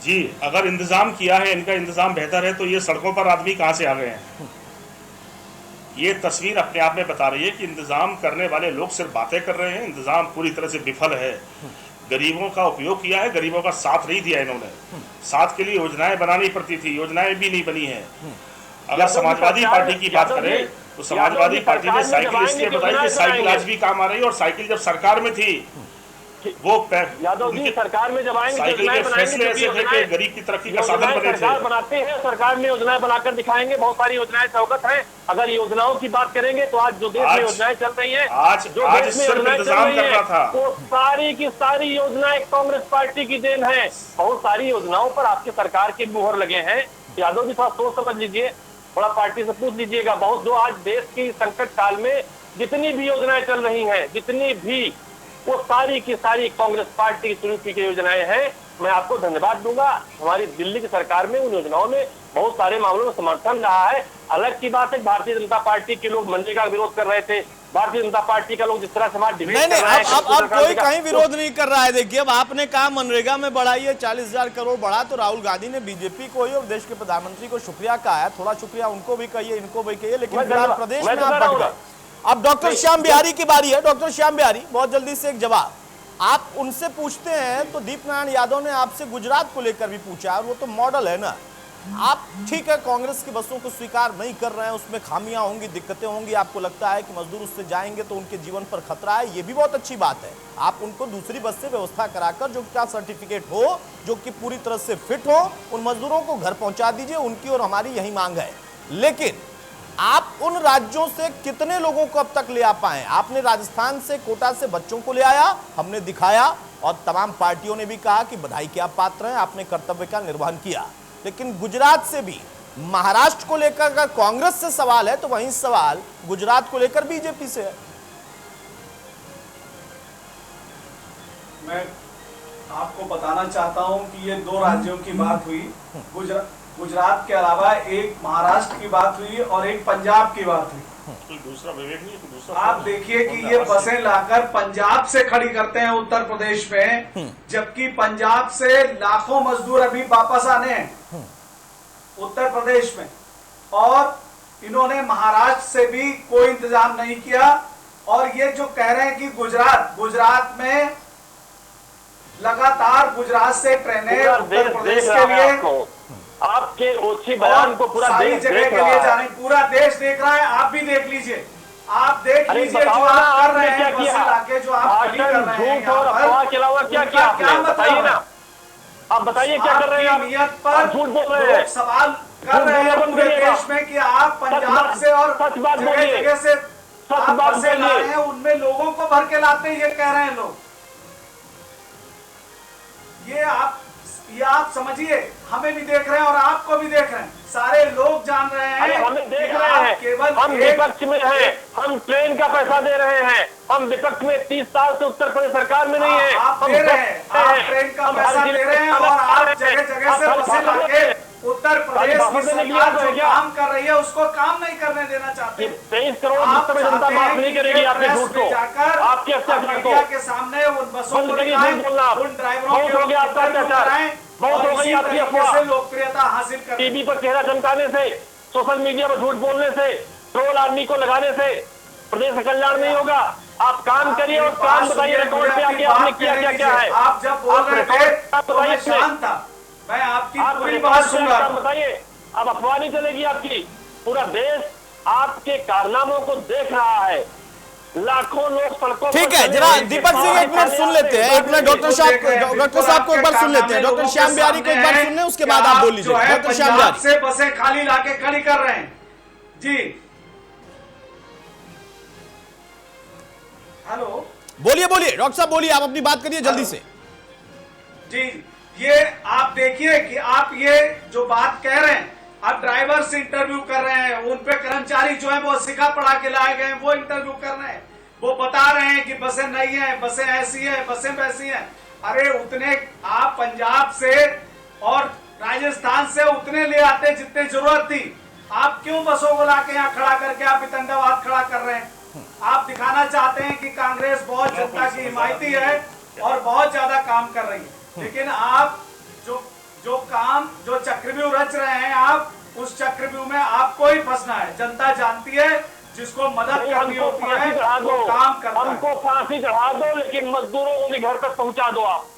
जी, अगर इंतजाम किया है, इनका इंतजाम बेहतर है, तो ये सड़कों पर आदमी कहां से आ गए हैं? ये तस्वीर अपने आप में बता रही है कि इंतजाम करने वाले लोग सिर्फ बातें कर रहे हैं, इंतजाम पूरी तरह से विफल है। गरीबों का उपयोग किया है, गरीबों का साथ नहीं दिया इन्होंने। साथ के लिए योजनाएं बनानी पड़ती थी, योजनाएं भी नहीं बनी है। अगर समाजवादी पार्टी की बात करें तो समाजवादी पार्टी ने साइकिल इसलिए बताई कि साइकिल आज भी काम आ रही है, और साइकिल जब सरकार में थी वो यादव जी सरकार में जब आएंगे साइकिल के फैसले ऐसे थे कि गरीब की तरक्की का साधन बने थे। सरकार बनाते हैं, सरकार में योजनाएं बनाकर दिखाएंगे, बहुत सारी योजनाएं चौकत हैं। अगर योजनाओं की बात करेंगे तो आज जो देश में योजनाएं चल रही हैं, आज सिर्फ इंतजाम कर रहा था, वो सारी की सारी योजनाएं कांग्रेस पार्टी की देन है। बहुत सारी योजनाओं पर आपके सरकार के मुहर लगे हैं। यादव जी थोड़ा सोच समझ लीजिए, थोड़ा पार्टी से पूछ लीजिएगा। बहुत जो आज देश की संकट काल में जितनी भी योजनाएं चल रही हैं, जितनी भी, वो सारी की सारी कांग्रेस पार्टी की शुरू की योजनाएं हैं। मैं आपको धन्यवाद दूंगा, हमारी दिल्ली की सरकार में उन योजनाओं में बहुत सारे मामलों में समर्थन रहा है। अलग की बात है, भारतीय जनता पार्टी के लोग मनरेगा का विरोध कर रहे थे, भारतीय जनता पार्टी का लोग जिस तरह से हमारे डिबेट कर रहे हैं, अब कोई कहीं विरोध नहीं कर रहा है। देखिए, अब आपने कहा मनरेगा में बढ़ाइए, 40,000 करोड़ बढ़ा, तो राहुल गांधी ने बीजेपी को ही और देश के प्रधानमंत्री को शुक्रिया कहा है। थोड़ा शुक्रिया उनको भी कहिए, इनको भी कहिए, लेकिन फिलहाल प्रदेश में आप बढ़ गए। अब डॉक्टर श्याम बिहारी की बारी है। डॉक्टर श्याम बिहारी, बहुत जल्दी से एक जवाब आप उनसे पूछते हैं, तो दीप नारायण यादव ने आपसे गुजरात को लेकर भी पूछा, और वो तो मॉडल है ना। आप ठीक है, कांग्रेस की बसों को स्वीकार नहीं कर रहे हैं, उसमें खामियां होंगी, दिक्कतें होंगी, आपको लगता है कि मजदूर उससे जाएंगे तो उनके जीवन पर खतरा है, ये भी बहुत अच्छी बात है। आप उनको दूसरी बस से व्यवस्था कराकर, जो का सर्टिफिकेट हो, जो कि पूरी तरह से फिट हो, उन मजदूरों को घर पहुंचा दीजिए। उनकी और हमारी यही मांग है। लेकिन आप उन राज्यों से कितने लोगों को अब तक ले आ पाए? आपने राजस्थान से, कोटा से बच्चों को ले आया, हमने दिखाया, और तमाम पार्टियों ने भी कहा कि बधाई के आप पात्र हैं, आपने कर्तव्य का निर्वहन किया। लेकिन गुजरात से भी, महाराष्ट्र को लेकर अगर कांग्रेस से सवाल है, तो वही सवाल गुजरात को लेकर बीजेपी से है। मैं आपको बताना चाहता हूं कि ये दो राज्यों की बात हुई, गुजरात के अलावा एक महाराष्ट्र की बात हुई और एक पंजाब की बात हुई। दूसरा विवेक नहीं, दूसरा आप देखिए कि ये बसें लाकर पंजाब से खड़ी करते हैं उत्तर प्रदेश में, जबकि पंजाब से लाखों मजदूर अभी वापस आने हैं उत्तर प्रदेश में, और इन्होंने महाराष्ट्र से भी कोई इंतजाम नहीं किया। और ये जो कह रहे हैं कि गुजरात में लगातार गुजरात से ट्रेनें उत्तर प्रदेश के लिए, आपके ओछी बयान को पूरा सारी देश जगह देख के रहा लिए है। जाने, पूरा देश देख रहा है। आप भी देख लीजिए, आप देख लीजिए जो आप कर रहे हैं, बस इलाके जो आप खड़ी कर रहे हैं, झूठ और अफवाह के अलावा क्या किया आपने? बताइए ना, आप बताइए क्या कर रहे हैं? नियत पर झूठ बोल रहे हैं, सवाल कर रहे हैं पूरे देश में कि आप पंजाब से और जगह जगह से आप बसें ला रहे हैं, उनमें लोगों को भर के लाते हैं, ये कह रहे हैं लोग। ये आप समझिए, हमें भी देख रहे हैं और आपको भी देख रहे हैं, सारे लोग जान रहे हैं। हमें देख रहे हैं, केवल हम विपक्ष में हैं, हम ट्रेन का पैसा दे रहे हैं, हम विपक्ष में 30 साल से उत्तर प्रदेश सरकार में नहीं है। आप दे रहे हैं, आप ट्रेन का पैसा दे रहे हैं, और आप जगह जगह से बसें लाके उत्तर प्रदेश की सरकार जो काम कर रही है उसको काम नहीं करने देना चाहते। 23 करोड़ उत्तर जनता माफ नहीं करेगी आपके झूठ को, आपके अत्याचार को। के सामने उन बसों को दिखाएं, उन ड्राइवरों बहुत हो गया आपका अत्याचार, बहुत हो गई आपकी अफवाह। लोकप्रियता हासिल कर, टीवी पर चेहरा चमकाने से, सोशल मीडिया पर झूठ बोलने से, ट्रोल आदमी को लगाने से प्रदेश का कल्याण नहीं होगा। आप काम करिए और काम बताइए, रिकॉर्ड पे आके आपने किया क्या क्या है। आप जब बोल रहे थे तो मैं शांत था, मैं आपकी आप पूरी बात सुन रहा हूं। बताइए, अब अफवाह नहीं चलेगी आपकी। पूरा देश आपके कारनामों को देख रहा है। लाखों लोग सड़कों पर ठीक है, चले जरा हैं। दीपक सिंह एक मिनट सुन लेते हैं, एक मिनट डॉक्टर साहब को एक बार सुन लेते हैं, डॉक्टर श्याम बिहारी को एक बार सुन लें, उसके बाद आप बोल लीजिए। डॉक्टर श्याम बिहारी से बसें खाली लाके खड़ी कर रहे हैं जी। हेलो, बोलिए बोलिए डॉक्टर साहब बोलिए, आप अपनी बात करिए जल्दी से। जी, ये आप देखिए कि आप ये जो बात कह रहे हैं, आप ड्राइवर से इंटरव्यू कर रहे हैं, उन पे कर्मचारी जो है वो सिखा पढ़ा के लाए गए हैं, वो इंटरव्यू कर रहे हैं, वो बता रहे हैं कि बसें नहीं है, बसें ऐसी है, बसें वैसी हैं। अरे उतने आप पंजाब से और राजस्थान से उतने ले आते जितने जरूरत थी। आप क्यों बसों को लाके यहाँ खड़ा करके आप वितंडावाद खड़ा कर रहे हैं? आप दिखाना चाहते हैं कि कांग्रेस बहुत जनता की हिमायती है और बहुत ज्यादा काम कर रही है, लेकिन आप जो चक्रव्यूह रच रहे हैं, आप उस चक्रव्यूह में आपको ही फंसना है। जनता जानती है, जिसको मदद करनी होती है वो काम करता है। हमको फांसी चढ़ा दो, लेकिन मजदूरों को भी घर तक पहुंचा दो। आप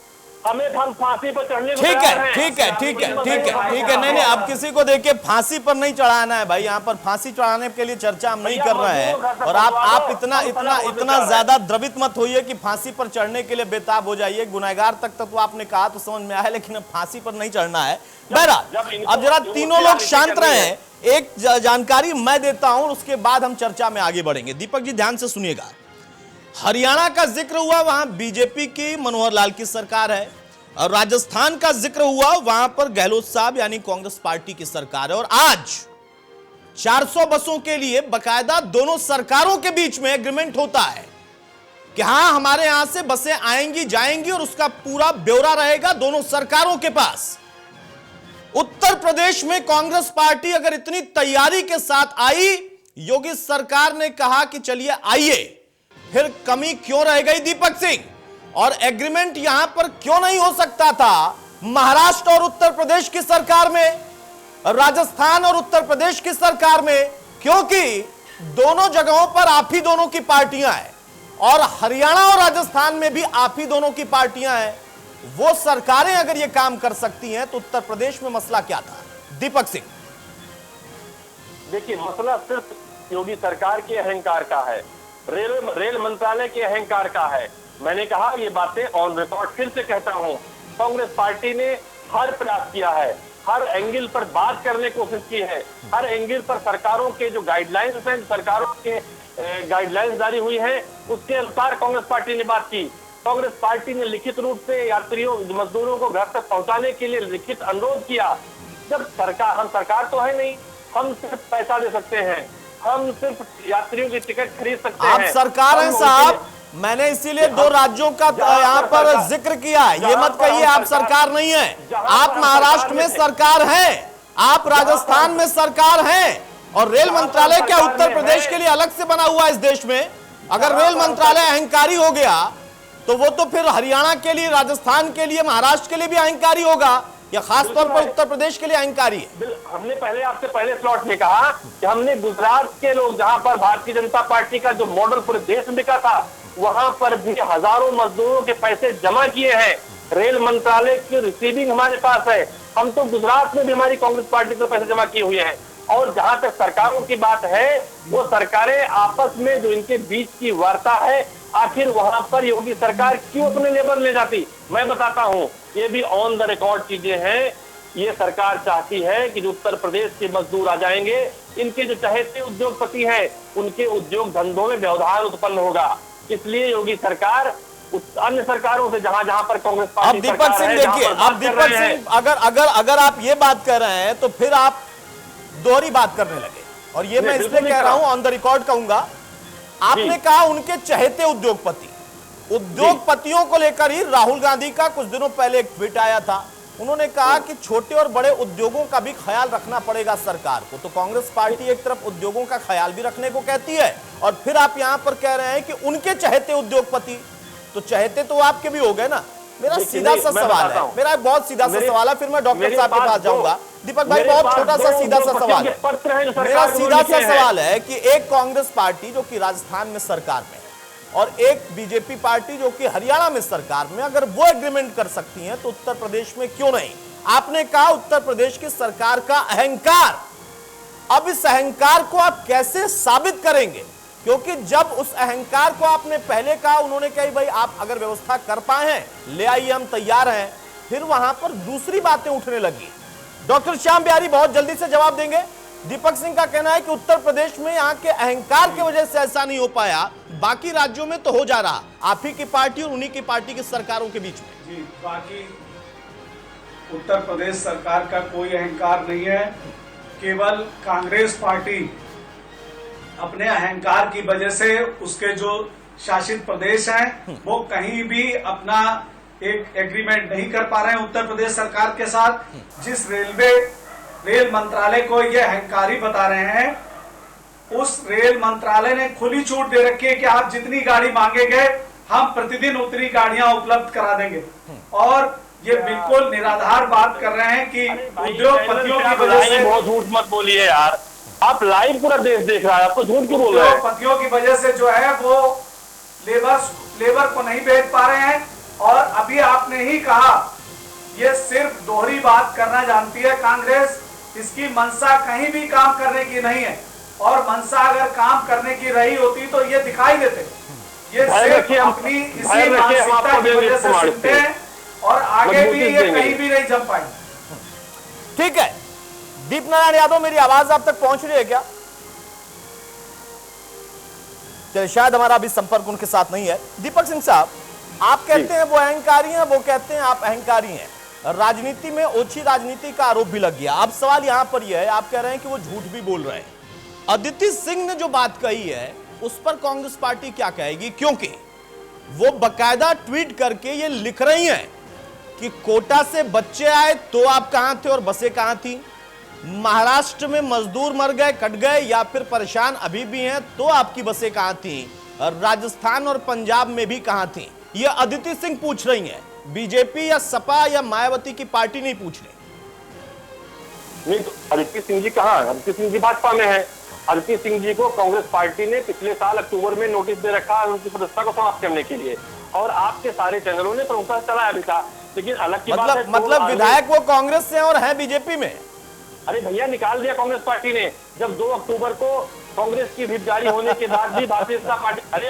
हमें हम फांसी पर चढ़ने को ठीक तैयार है हैं। ठीक है ठीक है ठीक है ठीक है, नहीं अब किसी को देखिए फांसी पर नहीं चढ़ाना है भाई, यहाँ पर फांसी चढ़ाने के लिए चर्चा हम नहीं कर रहे हैं। और आप इतना इतना इतना ज्यादा द्रवित मत होइए कि फांसी पर चढ़ने के लिए बेताब हो जाइए। गुनहगार तक तो आपने कहा तो समझ में आया, लेकिन अब फांसी पर नहीं चढ़ना है। बहरहाल अब जरा तीनों लोग शांत रहे, एक जानकारी मैं देता हूं, उसके बाद हम चर्चा में आगे बढ़ेंगे। दीपक जी ध्यान से सुनिएगा, हरियाणा का जिक्र हुआ, वहां बीजेपी की मनोहर लाल की सरकार है, और राजस्थान का जिक्र हुआ, वहां पर गहलोत साहब यानी कांग्रेस पार्टी की सरकार है। और आज 400 बसों के लिए बकायदा दोनों सरकारों के बीच में एग्रीमेंट होता है कि हां हमारे यहां से बसें आएंगी जाएंगी, और उसका पूरा ब्यौरा रहेगा दोनों सरकारों के पास। उत्तर प्रदेश में कांग्रेस पार्टी अगर इतनी तैयारी के साथ आई, योगी सरकार ने कहा कि चलिए आइए, फिर कमी क्यों रह गई दीपक सिंह? और एग्रीमेंट यहां पर क्यों नहीं हो सकता था महाराष्ट्र और उत्तर प्रदेश की सरकार में, राजस्थान और उत्तर प्रदेश की सरकार में? क्योंकि दोनों जगहों पर आप ही दोनों की पार्टियां हैं, और हरियाणा और राजस्थान में भी आप ही दोनों की पार्टियां हैं। वो सरकारें अगर ये काम कर सकती हैं तो उत्तर प्रदेश में मसला क्या था? दीपक सिंह देखिए, मसला सिर्फ योगी सरकार के अहंकार का है, रेल मंत्रालय के अहंकार का है। मैंने कहा ये बातें ऑन रिकॉर्ड फिर से कहता हूं, कांग्रेस पार्टी ने हर प्रयास किया है, हर एंगल पर बात करने की कोशिश की है, हर एंगल पर सरकारों के जो गाइडलाइंस हैं, सरकारों के गाइडलाइंस जारी हुई है, उसके अनुसार कांग्रेस पार्टी ने बात की। कांग्रेस पार्टी ने लिखित रूप से यात्रियों मजदूरों को घर तक पहुंचाने के लिए लिखित अनुरोध किया। जब हम सरकार तो है नहीं, हम सिर्फ पैसा दे सकते हैं, हम सिर्फ यात्रियों की टिकट खरीद सकते हैं। आप सरकार हैं साहब, मैंने इसीलिए दो राज्यों का यहाँ पर जिक्र किया है। ये मत कहिए आप सरकार नहीं है, आप महाराष्ट्र में सरकार हैं, आप राजस्थान में सरकार हैं, और रेल मंत्रालय क्या उत्तर प्रदेश के लिए अलग से बना हुआ है इस देश में? अगर रेल मंत्रालय अहंकारी हो गया तो वो तो फिर हरियाणा के लिए, राजस्थान के लिए, महाराष्ट्र के लिए भी अहंकारी होगा, या खासतौर पर उत्तर प्रदेश के लिए अहंकारी है? हमने आपसे पहले स्लॉट में कहा कि हमने गुजरात के लोग, जहां पर भारतीय जनता पार्टी का जो मॉडल पूरे देश में बिका था, वहां पर भी हजारों मजदूरों के पैसे जमा किए हैं। रेल मंत्रालय की रिसीविंग हमारे पास है। हम तो गुजरात में भी हमारी कांग्रेस पार्टी को पैसे जमा किए हुए हैं। और जहां तक सरकारों की बात है, वो सरकारें आपस में जो इनके बीच की वार्ता है, आखिर वहां पर योगी सरकार क्यों अपने लेबर ले जाती? मैं बताता हूं, ये भी ऑन द रिकॉर्ड चीजें हैं। ये सरकार चाहती है कि जो उत्तर प्रदेश के मजदूर आ जाएंगे, इनके जो चहेते उद्योगपति हैं, उनके उद्योग धंधों में व्यवधान उत्पन्न होगा। इसलिए योगी सरकार अन्य सरकारों से, जहां जहां पर कांग्रेस पार्टी, अब दीपक सिंह देखिए, अब दीपक सिंह अगर आप ये बात कर रहे हैं तो फिर आप दोहरी बात करने लगे, और ये मैं इसलिए कह रहा हूं, ऑन द रिकॉर्ड कहूंगा। आपने कहा उनके चहेते उद्योगपतियों को लेकर ही राहुल गांधी का कुछ दिनों पहले एक ट्वीट आया था। उन्होंने कहा कि छोटे और बड़े उद्योगों का भी ख्याल रखना पड़ेगा सरकार को। तो कांग्रेस पार्टी एक तरफ उद्योगों का ख्याल भी रखने को कहती है, और फिर आप यहां पर कह रहे हैं कि उनके चहेते उद्योगपति, तो चहेते तो आपके भी हो गए ना। मेरा सीधा सा सवाल है, मेरा बहुत सीधा सा सवाल है, फिर मैं डॉक्टर साहब के पास जाऊंगा। दीपक भाई बहुत छोटा सा सीधा सा सवाल है, मेरा सीधा सा सवाल है कि एक कांग्रेस पार्टी जो कि राजस्थान में सरकार में, और एक बीजेपी पार्टी जो कि हरियाणा में सरकार में, अगर वो एग्रीमेंट कर सकती हैं तो उत्तर प्रदेश में क्यों नहीं? आपने कहा उत्तर प्रदेश की सरकार का अहंकार। अब इस अहंकार को आप कैसे साबित करेंगे? क्योंकि जब उस अहंकार को आपने पहले कहा, उन्होंने कहा भाई आप अगर व्यवस्था कर पाए हैं ले आइए, हम तैयार हैं, फिर वहां पर दूसरी बातें उठने लगी। डॉक्टर श्याम बिहारी बहुत जल्दी से जवाब देंगे। दीपक सिंह का कहना है कि उत्तर प्रदेश में यहाँ के अहंकार की वजह से ऐसा नहीं हो पाया, बाकी राज्यों में तो हो जा रहा, आप ही की पार्टी और उन्हीं की पार्टी की सरकारों के बीच में। जी, बाकी उत्तर प्रदेश सरकार का कोई अहंकार नहीं है। केवल कांग्रेस पार्टी अपने अहंकार की वजह से उसके जो शासित प्रदेश हैं वो कहीं भी अपना एक एग्रीमेंट नहीं कर पा रहे हैं उत्तर प्रदेश सरकार के साथ। जिस रेल मंत्रालय को ये अहंकारी बता रहे हैं, उस रेल मंत्रालय ने खुली छूट दे रखी है कि आप जितनी गाड़ी मांगेंगे हम प्रतिदिन उतनी गाड़ियां उपलब्ध करा देंगे। और ये बिल्कुल निराधार बात कर रहे हैं कि उद्योगपतियों की वजह से, बहुत झूठ मत बोलिए यार, आप लाइव पूरा देश देख रहा है, आपको झूठ क्यों बोल रहे हैं? उद्योगपतियों की वजह से जो है वो लेबर को नहीं भेज पा रहे हैं। और अभी आपने ही कहा ये सिर्फ दोहरी बात करना जानती है कांग्रेस, इसकी मंशा कहीं भी काम करने की नहीं है। और मंशा अगर काम करने की रही होती तो ये दिखाई देते। ये सिर्फ अपनी इसी मानसिकता की वजह से सुनते हैं और आगे भी ये कहीं भी नहीं जम पाएंगे। ठीक है, दीप नारायण यादव, मेरी आवाज आप तक पहुंच रही है क्या? चलिए, शायद हमारा अभी संपर्क उनके साथ नहीं है। दीपक सिंह साहब, आप कहते हैं वो अहंकारी हैं, वो कहते हैं आप अहंकारी हैं। राजनीति में ओछी राजनीति का आरोप भी लग गया। अब सवाल यहां पर यह है, आप कह रहे हैं कि वो झूठ भी बोल रहे हैं। अदिति सिंह ने जो बात कही है उस पर कांग्रेस पार्टी क्या कहेगी? क्योंकि वो बकायदा ट्वीट करके ये लिख रही हैं कि कोटा से बच्चे आए तो आप कहां थे और बसें कहां थी, महाराष्ट्र में मजदूर मर गए, कट गए या फिर परेशान अभी भी हैं तो आपकी बसें कहां थी, और राजस्थान और पंजाब में भी कहां थी। ये अदिति सिंह पूछ रही हैं, बीजेपी या सपा या मायावती की पार्टी नहीं पूछ रही। नहीं तो अदिति सिंह जी कहाँ? अदिति सिंह जी भाजपा में है। अदिति सिंह जी को कांग्रेस पार्टी ने पिछले साल अक्टूबर में नोटिस दे रखा है उनकी सदस्यता को समाप्त करने के लिए, और आपके सारे चैनलों ने प्रमुखता से चलाया भी था। लेकिन अलग की बात है, मतलब विधायक वो कांग्रेस से और हैं बीजेपी में। अरे भैया, निकाल दिया कांग्रेस पार्टी ने। जब 2 अक्टूबर को कांग्रेस की व्हिप जारी होने के बाद भी भारतीय जनता पार्टी, अरे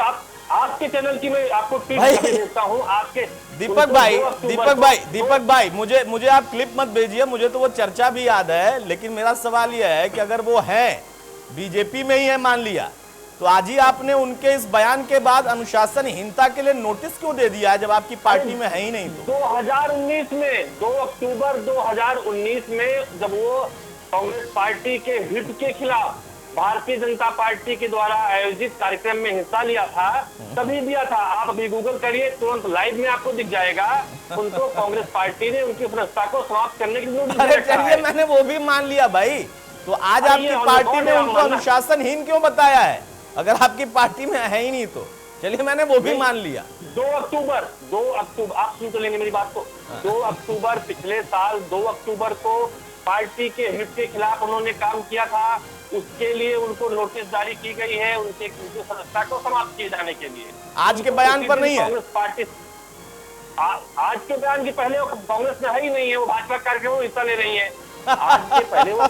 आपके चैनल की मैं आपको ट्वीट भेजता हूँ आपके। दीपक भाई, मुझे आप क्लिप मत भेजिए, मुझे तो वो चर्चा भी याद है। लेकिन मेरा सवाल यह है कि अगर वो है बीजेपी में ही है, मान लिया, तो आज ही आपने उनके इस बयान के बाद अनुशासनहीनता के लिए नोटिस क्यों दे दिया है जब आपकी पार्टी में है ही नहीं? तो 2019 में 2 अक्टूबर 2019 में जब वो कांग्रेस पार्टी के हित के खिलाफ भारतीय जनता पार्टी के द्वारा आयोजित कार्यक्रम में हिस्सा लिया था, तभी दिया था। आप अभी गूगल करिए, तुरंत लाइव में आपको दिख जाएगा। उनको कांग्रेस पार्टी ने उनकी सदस्यता को समाप्त करने की नोटिस दे रखा है। मैंने वो भी मान लिया भाई, तो आज आपकी पार्टी ने उनको अनुशासनहीन क्यों बताया है अगर आपकी पार्टी में है ही नहीं? तो चलिए, मैंने वो भी मान लिया। 2 अक्टूबर आप सुन तो लेंगे मेरी बात को। 2 अक्टूबर पिछले साल 2 अक्टूबर को पार्टी के हित के खिलाफ उन्होंने काम किया था, उसके लिए उनको नोटिस जारी की गई है उनके सदस्यता को समाप्त किए जाने के लिए। आज के बयान पर नहीं है कांग्रेस पार्टी। आज के बयान के पहले वो कांग्रेस में है ही नहीं है, वो भाजपा कार्यक्रमों में हिस्सा ले रही है। आज के पहले वो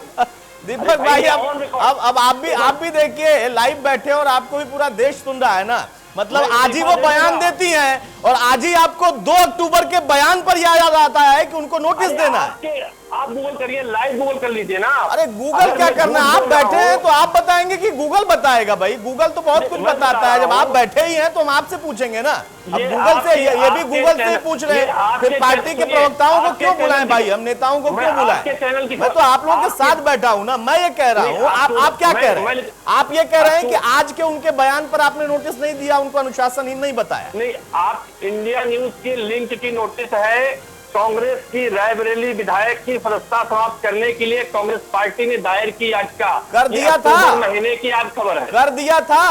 दीपक भाई, अब आप भी देखिए, लाइव बैठे और आपको भी पूरा देश सुन रहा है ना। मतलब आज ही वो बयान देती हैं और आज ही आपको 2 अक्टूबर के बयान पर याद आता है कि उनको नोटिस देना है। आप गूगल करिए, लाइव गूगल कर लीजिए ना। अरे गूगल क्या करना, आप बैठे हैं तो आप बताएंगे कि गूगल बताएगा? भाई गूगल तो बहुत कुछ बताता है। जब आप बैठे ही हैं तो हम आपसे पूछेंगे ना। अब गूगल से ये भी गूगल से पूछ रहे हैं, फिर पार्टी के प्रवक्ताओं को क्यों बुलाएं भाई? हम नेताओं को क्यों बुलाएं? मैं तो आप लोगों के साथ बैठा हूं ना। मैं ये कह रहा हूँ, आप क्या कह रहे हैं? आप ये कह रहे हैं कि आज के उनके बयान पर आपने नोटिस नहीं दिया, उनको अनुशासनहीन नहीं बताया? नहीं, आप इंडिया न्यूज की लिंक की नोटिस है। कांग्रेस की रायबरेली विधायक की सदस्यता समाप्त करने के लिए कांग्रेस पार्टी ने दायर की याचिका कर दिया था। महीने की आज खबर है, कर दिया था।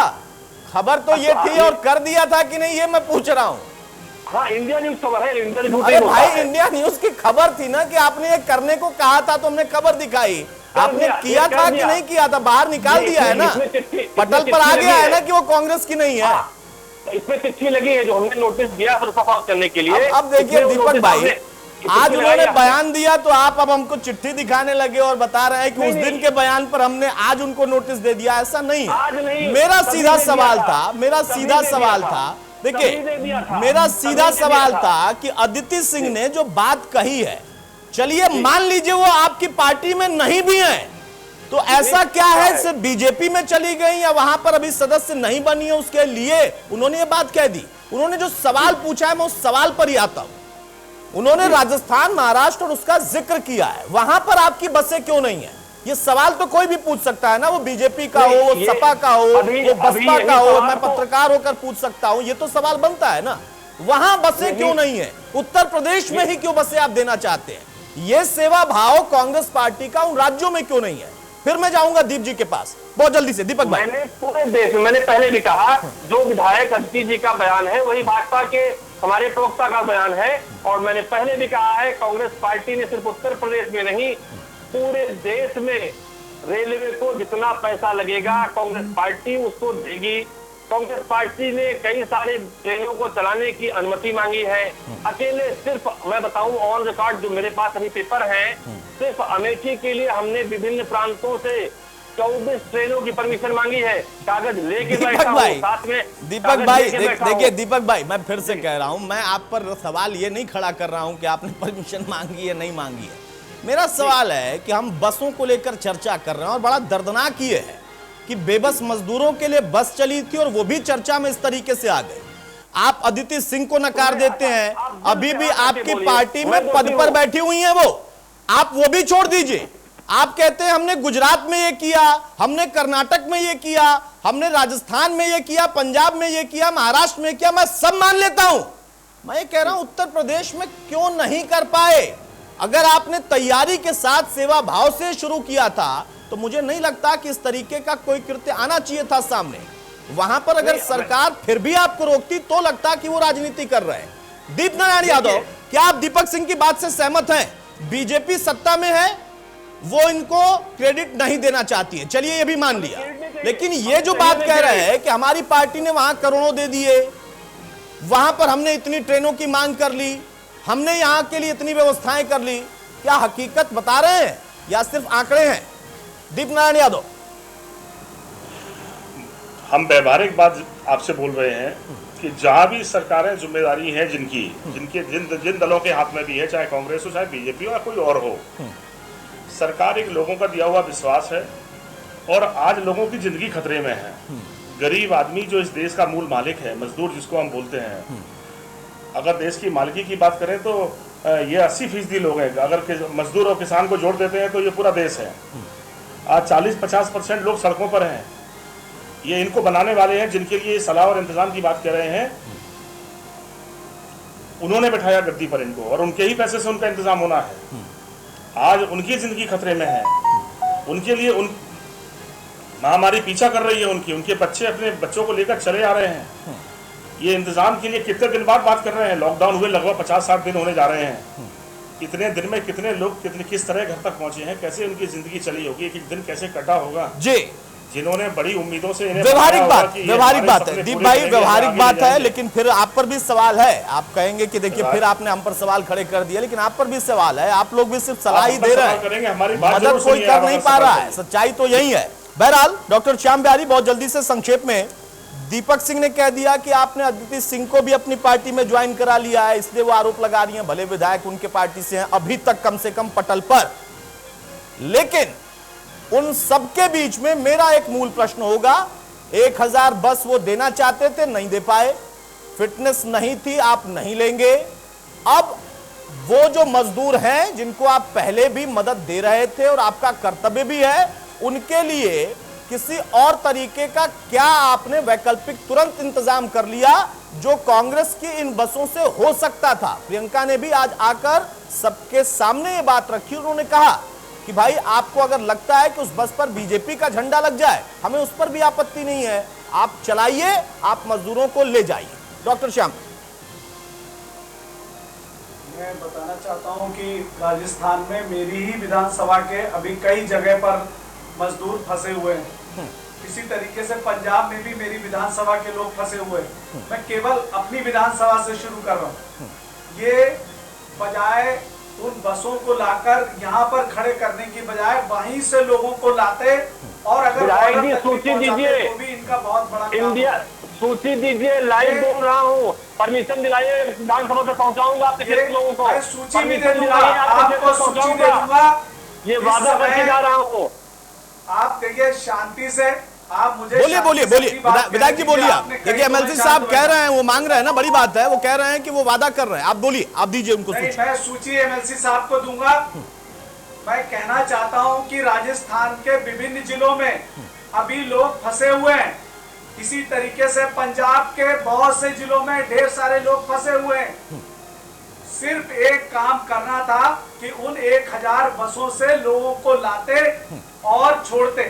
खबर तो ये थी, और कर दिया था कि नहीं ये मैं पूछ रहा हूँ। हाँ, इंडिया न्यूज खबर है। अरे भाई, इंडिया न्यूज की खबर थी ना कि आपने ये करने को कहा था, तो हमने खबर दिखाई। आपने किया था कि नहीं किया था? बाहर निकाल दिया है ना, पटल पर आ गया है ना कि वो कांग्रेस की नहीं है। इसमें चिट्ठी लगी है जो हमने नोटिस दिया समाप्त करने के लिए। अब देखिए दीपक भाई, आज उन्होंने बयान दिया तो आप अब हमको चिट्ठी दिखाने लगे और बता रहे हैं कि उस दिन के बयान पर हमने आज उनको नोटिस दे दिया। ऐसा नहीं है। मेरा सीधा सवाल था, देखिए मेरा सीधा सवाल था कि अदिति सिंह ने जो बात कही है, चलिए मान लीजिए वो आपकी पार्टी में नहीं भी है, तो ऐसा क्या है सिर्फ बीजेपी में चली गई या वहां पर अभी सदस्य नहीं बनी है उसके लिए उन्होंने ये बात कह दी? उन्होंने जो सवाल पूछा है मैं उस सवाल पर ही आता हूं। उन्होंने राजस्थान, महाराष्ट्र और उसका जिक्र किया है, वहां पर आपकी बसें क्यों नहीं है? ये सवाल तो कोई भी पूछ सकता है ना, वो बीजेपी का हो, वो सपा का हो, वो बसपा का हो, मैं पत्रकार होकर पूछ सकता हूं, ये तो सवाल बनता है ना। वहां बसें क्यों नहीं है? उत्तर प्रदेश में ही क्यों बसें आप देना चाहते हैं? ये सेवा भाव कांग्रेस पार्टी का उन राज्यों में क्यों नहीं है? फिर मैं जाऊंगा दीप जी के पास बहुत जल्दी से। दीपक भाई, मैंने पूरे देश में, मैंने पहले भी कहा, जो विधायक अदिति जी का बयान है वही भाजपा के हमारे प्रवक्ता का बयान है। और मैंने पहले भी कहा है, कांग्रेस पार्टी ने सिर्फ उत्तर प्रदेश में नहीं पूरे देश में रेलवे को जितना पैसा लगेगा कांग्रेस पार्टी उसको देगी। कांग्रेस पार्टी ने कई सारे ट्रेनों को चलाने की अनुमति मांगी है। अकेले सिर्फ मैं बताऊं ऑन रिकॉर्ड जो मेरे पास अभी पेपर है, सिर्फ अमेठी के लिए हमने विभिन्न प्रांतों से 24 ट्रेनों की परमिशन मांगी है। कागज लेके बैठा हूं साथ में। दीपक भाई देखिए दीपक भाई, मैं फिर से कह रहा हूं, मैं आप पर सवाल ये नहीं खड़ा कर रहा हूं कि आपने परमिशन मांगी है नहीं मांगी है। मेरा सवाल है कि हम बसों को लेकर चर्चा कर रहे हैं और बड़ा दर्दनाक ये है कि बेबस मजदूरों के लिए बस चली थी और वो भी चर्चा में इस तरीके से आ गए। आप अदिति सिंह को नकार देते हैं, अभी भी आपकी पार्टी में पद पर बैठी हुई हैं वो, आप वो भी छोड़ दीजिए। आप कहते हैं हमने गुजरात में ये किया, हमने कर्नाटक में ये किया, हमने राजस्थान में ये किया, पंजाब में ये किया, महाराष्ट्र में किया, मैं सब मान लेता हूं। मैं ये कह रहा हूं उत्तर प्रदेश में क्यों नहीं कर पाए? अगर आपने तैयारी के साथ सेवा भाव से शुरू किया था तो मुझे नहीं लगता कि इस तरीके का कोई कृत्य आना चाहिए था सामने। वहां पर अगर सरकार फिर भी आपको रोकती तो लगता कि वो राजनीति कर रहे हैं। दीप नारायण यादव, क्या आप दीपक सिंह की बात से सहमत हैं? बीजेपी सत्ता में है, वो इनको क्रेडिट नहीं देना चाहती है, चलिए ये भी मान लिया, लेकिन ये जो बात कह रहे हैं कि हमारी पार्टी ने वहां करोड़ों दे दिए, वहां पर हमने इतनी ट्रेनों की मांग कर ली, हमने यहां के लिए इतनी व्यवस्थाएं कर ली, क्या हकीकत बता रहे हैं या सिर्फ आंकड़े हैं? दीप नारायण यादव, हम व्यवहारिक बात आपसे बोल रहे हैं कि जहां भी सरकारें जिम्मेदारी है जिन दलों के हाथ में भी है, चाहे कांग्रेस हो चाहे बीजेपी हो या कोई और हो, सरकार एक लोगों का दिया हुआ विश्वास है और आज लोगों की जिंदगी खतरे में है। गरीब आदमी जो इस देश का मूल मालिक है, मजदूर जिसको हम बोलते हैं, अगर देश की मालिकी की बात करें तो ये 80% लोग हैं। अगर मजदूर और किसान को जोड़ देते हैं तो ये पूरा देश है। आज 40-50% लोग सड़कों पर हैं। ये इनको बनाने वाले हैं जिनके लिए सलाह और इंतजाम की बात कर रहे हैं, उन्होंने बैठाया गद्दी पर इनको और उनके ही पैसे से उनका इंतजाम होना है। आज उनकी जिंदगी खतरे में है, उनके लिए महामारी पीछा कर रही है, उनके बच्चे अपने बच्चों को लेकर चले आ रहे हैं। ये इंतजाम के लिए कितने दिन बाद बात कर रहे हैं? लॉकडाउन हुए लगभग 50-60 दिन होने जा रहे हैं। इतने दिन में कितने लोग किस तरह घर तक पहुंचे हैं, कैसे उनकी जिंदगी चली होगी, एक दिन कैसे कटा होगा जी, जिन्होंने बड़ी उम्मीदों से इन्हें व्यवहारिक बात है दीप भाई, व्यवहारिक बात है, लेकिन फिर आप पर भी सवाल है। आप कहेंगे कि देखिए फिर आपने हम पर सवाल खड़े कर दिया, लेकिन आप पर भी सवाल है। आप लोग भी सिर्फ सलाह ही दे रहे हैं, मदद कोई कर नहीं पा रहा है, सच्चाई तो यही है। बहरहाल डॉक्टर श्याम बिहारी, बहुत जल्दी से संक्षेप में, दीपक सिंह ने कह दिया कि आपने अदिति सिंह को भी अपनी पार्टी में ज्वाइन करा लिया है, इसलिए वो आरोप लगा रही हैं, भले विधायक उनके पार्टी से हैं अभी तक कम से कम पटल पर। लेकिन उन सबके बीच में मेरा एक मूल प्रश्न होगा, 1000 बस वो देना चाहते थे, नहीं दे पाए, फिटनेस नहीं थी, आप नहीं लेंगे। अब वो जो मजदूर हैं जिनको आप पहले भी मदद दे रहे थे और आपका कर्तव्य भी है, उनके लिए किसी और तरीके का क्या आपने वैकल्पिक तुरंत इंतजाम कर लिया जो कांग्रेस की इन बसों से हो सकता था? प्रियंका ने भी आज आकर सबके सामने ये बात रखी, उन्होंने कहा कि भाई आपको अगर लगता है कि उस बस पर बीजेपी का झंडा लग जाए, हमें उस पर भी आपत्ति नहीं है, आप चलाइए, आप मजदूरों को ले जाइए। डॉक्टर श्याम, मैं बताना चाहता हूं कि राजस्थान में मेरी ही विधानसभा के अभी कई जगह पर मजदूर फंसे हुए हैं। इसी तरीके से पंजाब में भी मेरी विधानसभा के लोग फंसे हुए हैं। मैं केवल अपनी विधानसभा से शुरू कर रहा हूँ। ये बजाय उन बसों को लाकर यहाँ पर खड़े करने की बजाय वहीं से लोगों को लाते और अगर विधायक जी बॉर्डर तक भी सूची पहुंचाते दीजिए। तो भी इनका बहुत बड़ा काम इंडिया होता। सूची दीजिए, लाइव बोल रहा हूँ, परमिशन दिलाइए, विधानसभा तक पहुँचाऊंगा आपके क्षेत्र लोगों को, मैं सूची भी दे परमिशन दूंगा, दिलाइए, आपके आपको क्षेत्र सूची दे पहुँचाऊंगा। दूंगा। ये इस वादा समय करके जा रहा हूँ। आप देखिए शांति से, आप मुझे बोलिए शांति बोलिए से बोलिए अपनी बात विधायक जी कहने बोलिए। आप आपने कही देखिए तो मैं एमएलसी शांत साहब हो कह गया। रहे हैं, वो मांग रहे हैं ना, बड़ी बात है, वो कह रहे हैं कि वो वादा कर रहे हैं। आप बोलिए, आप दीजिए उनको नहीं, सूची। मैं सूची एमएलसी साहब को दूंगा। मैं कहना चाहता हूं कि राजस्थान के विभिन्न जिलों में अभी लोग फंसे हुए हैं। इसी तरीके से पंजाब के बहुत से जिलों में ढेर सारे लोग फंसे हुए हैं। सिर्फ एक काम करना था कि उन 1000 बसों से लोगों को लाते और छोड़ते।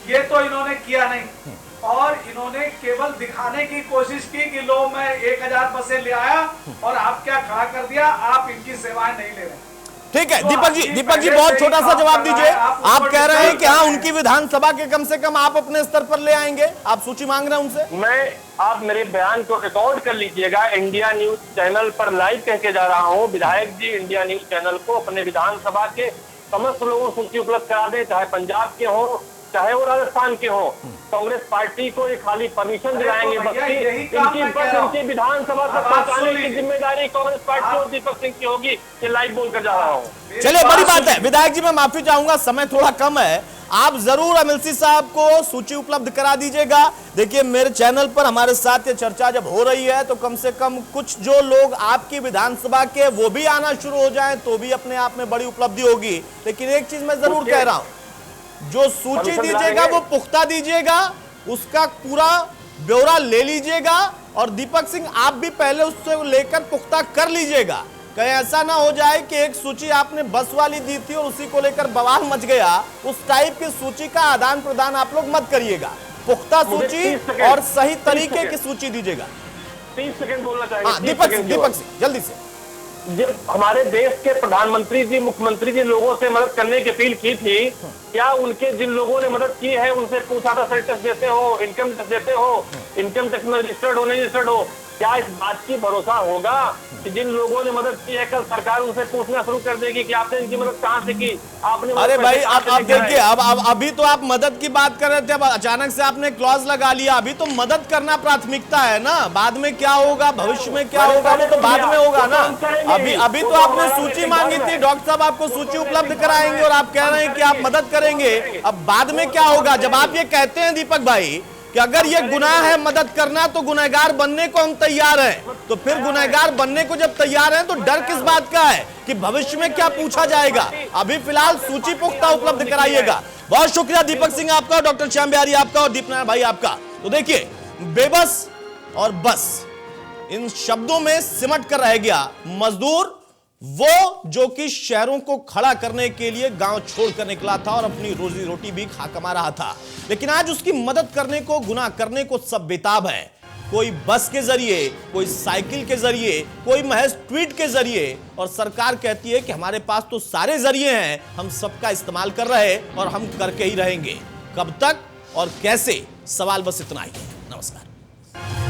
ये तो इन्होंने किया नहीं और इन्होंने केवल दिखाने की कोशिश की कि लो मैं 1000 बसें ले आया और आप क्या खड़ा कर दिया, आप इनकी सेवाएं नहीं ले रहे। ठीक है तो दीपक जी, आपकी दीपक जी पहले बहुत से ही छोटा सा काम जवाब कर रहा दीजिए। है, आप आप ऊपर कह रहे हैं कि हाँ डिसाइड उनकी विधानसभा के कम से कम आप अपने स्तर पर ले आएंगे, आप सूची मांग रहे हैं उनसे। आप मेरे बयान को रिकॉर्ड कर लीजिएगा, इंडिया न्यूज चैनल पर लाइव कह के जा रहा हूँ। विधायक जी इंडिया न्यूज चैनल को अपने विधानसभा के समस्त लोगों को सूची उपलब्ध करा दें, चाहे पंजाब के हो चाहे वो राजस्थान के हो। कांग्रेस पार्टी को ये खाली परमिशन दिलाएंगे बस की, इनकी बस इनकी विधानसभा तक पहुंचाने की जिम्मेदारी कांग्रेस पार्टी और दीपक सिंह की होगी। ये लाइव बोल कर जा रहा हूँ। चलिए बड़ी बात है विधायक जी, मैं माफी चाहूंगा, समय थोड़ा कम है। आप जरूर एमएलसी साहब को सूची उपलब्ध करा दीजिएगा। देखिए मेरे चैनल पर हमारे साथ ये चर्चा जब हो रही है तो कम से कम कुछ जो लोग आपकी विधानसभा के वो भी आना शुरू हो जाएं तो भी अपने आप में बड़ी उपलब्धि होगी। लेकिन एक चीज मैं जरूर कह रहा हूं, जो सूची दीजिएगा वो पुख्ता दीजिएगा, उसका पूरा ब्यौरा ले लीजिएगा और दीपक सिंह आप भी पहले उससे लेकर पुख्ता कर लीजिएगा। कहीं ऐसा ना हो जाए कि एक सूची आपने बस वाली दी थी और उसी को लेकर बवाल मच गया। उस टाइप की सूची का आदान प्रदान आप लोग मत करिएगा। पुख्ता सूची और सही तरीके की सूची दीजिएगा। 30 सेकंड बोलना चाहिए। हाँ दीपक सिंह जल्दी से। जब हमारे देश के प्रधानमंत्री जी मुख्यमंत्री जी लोगों से मदद करने की अपील की थी, क्या उनके जिन लोगों ने मदद की है उनसे पूछा था सेल टैक्स देते हो, इनकम टैक्स देते हो, इनकम टैक्स में रजिस्टर्ड हो नहीं रजिस्टर्ड हो? क्या इस बात की भरोसा होगा कि जिन लोगों ने मदद की है कल सरकार उनसे पूछना शुरू कर देगी कि आपने इनकी मदद कहां से की? आपने अरे भाई आप देखिए, अब अभी तो आप मदद की बात कर रहे थे, अब अचानक से आपने क्लॉज लगा लिया। अभी तो मदद करना प्राथमिकता है ना, बाद में क्या होगा, भविष्य में क्या होगा वो तो बाद में होगा ना। अभी तो आपने सूची मांगी थी, डॉक्टर साहब आपको सूची उपलब्ध कराएंगे और आप कह रहे हैं कि आप मदद करेंगे। अब बाद में क्या होगा? जब आप ये कहते हैं दीपक भाई कि अगर ये गुनाह है मदद करना तो गुनहगार बनने को हम तैयार हैं, तो फिर गुनहगार बनने को जब तैयार हैं तो डर किस बात का है कि भविष्य में क्या पूछा जाएगा? अभी फिलहाल सूची पुख्ता उपलब्ध कराइएगा। बहुत शुक्रिया दीपक सिंह आपका, डॉक्टर श्याम बिहारी आपका और दीपनारायण भाई आपका। तो देखिए बेबस और बस इन शब्दों में सिमट कर रह गया मजदूर, वो जो कि शहरों को खड़ा करने के लिए गांव छोड़कर निकला था और अपनी रोजी रोटी भी कमा रहा था, लेकिन आज उसकी मदद करने को, गुनाह करने को सब बेताब है। कोई बस के जरिए, कोई साइकिल के जरिए, कोई महज ट्वीट के जरिए, और सरकार कहती है कि हमारे पास तो सारे जरिए हैं, हम सबका इस्तेमाल कर रहे और हम करके ही रहेंगे। कब तक और कैसे? सवाल बस इतना ही है। नमस्कार।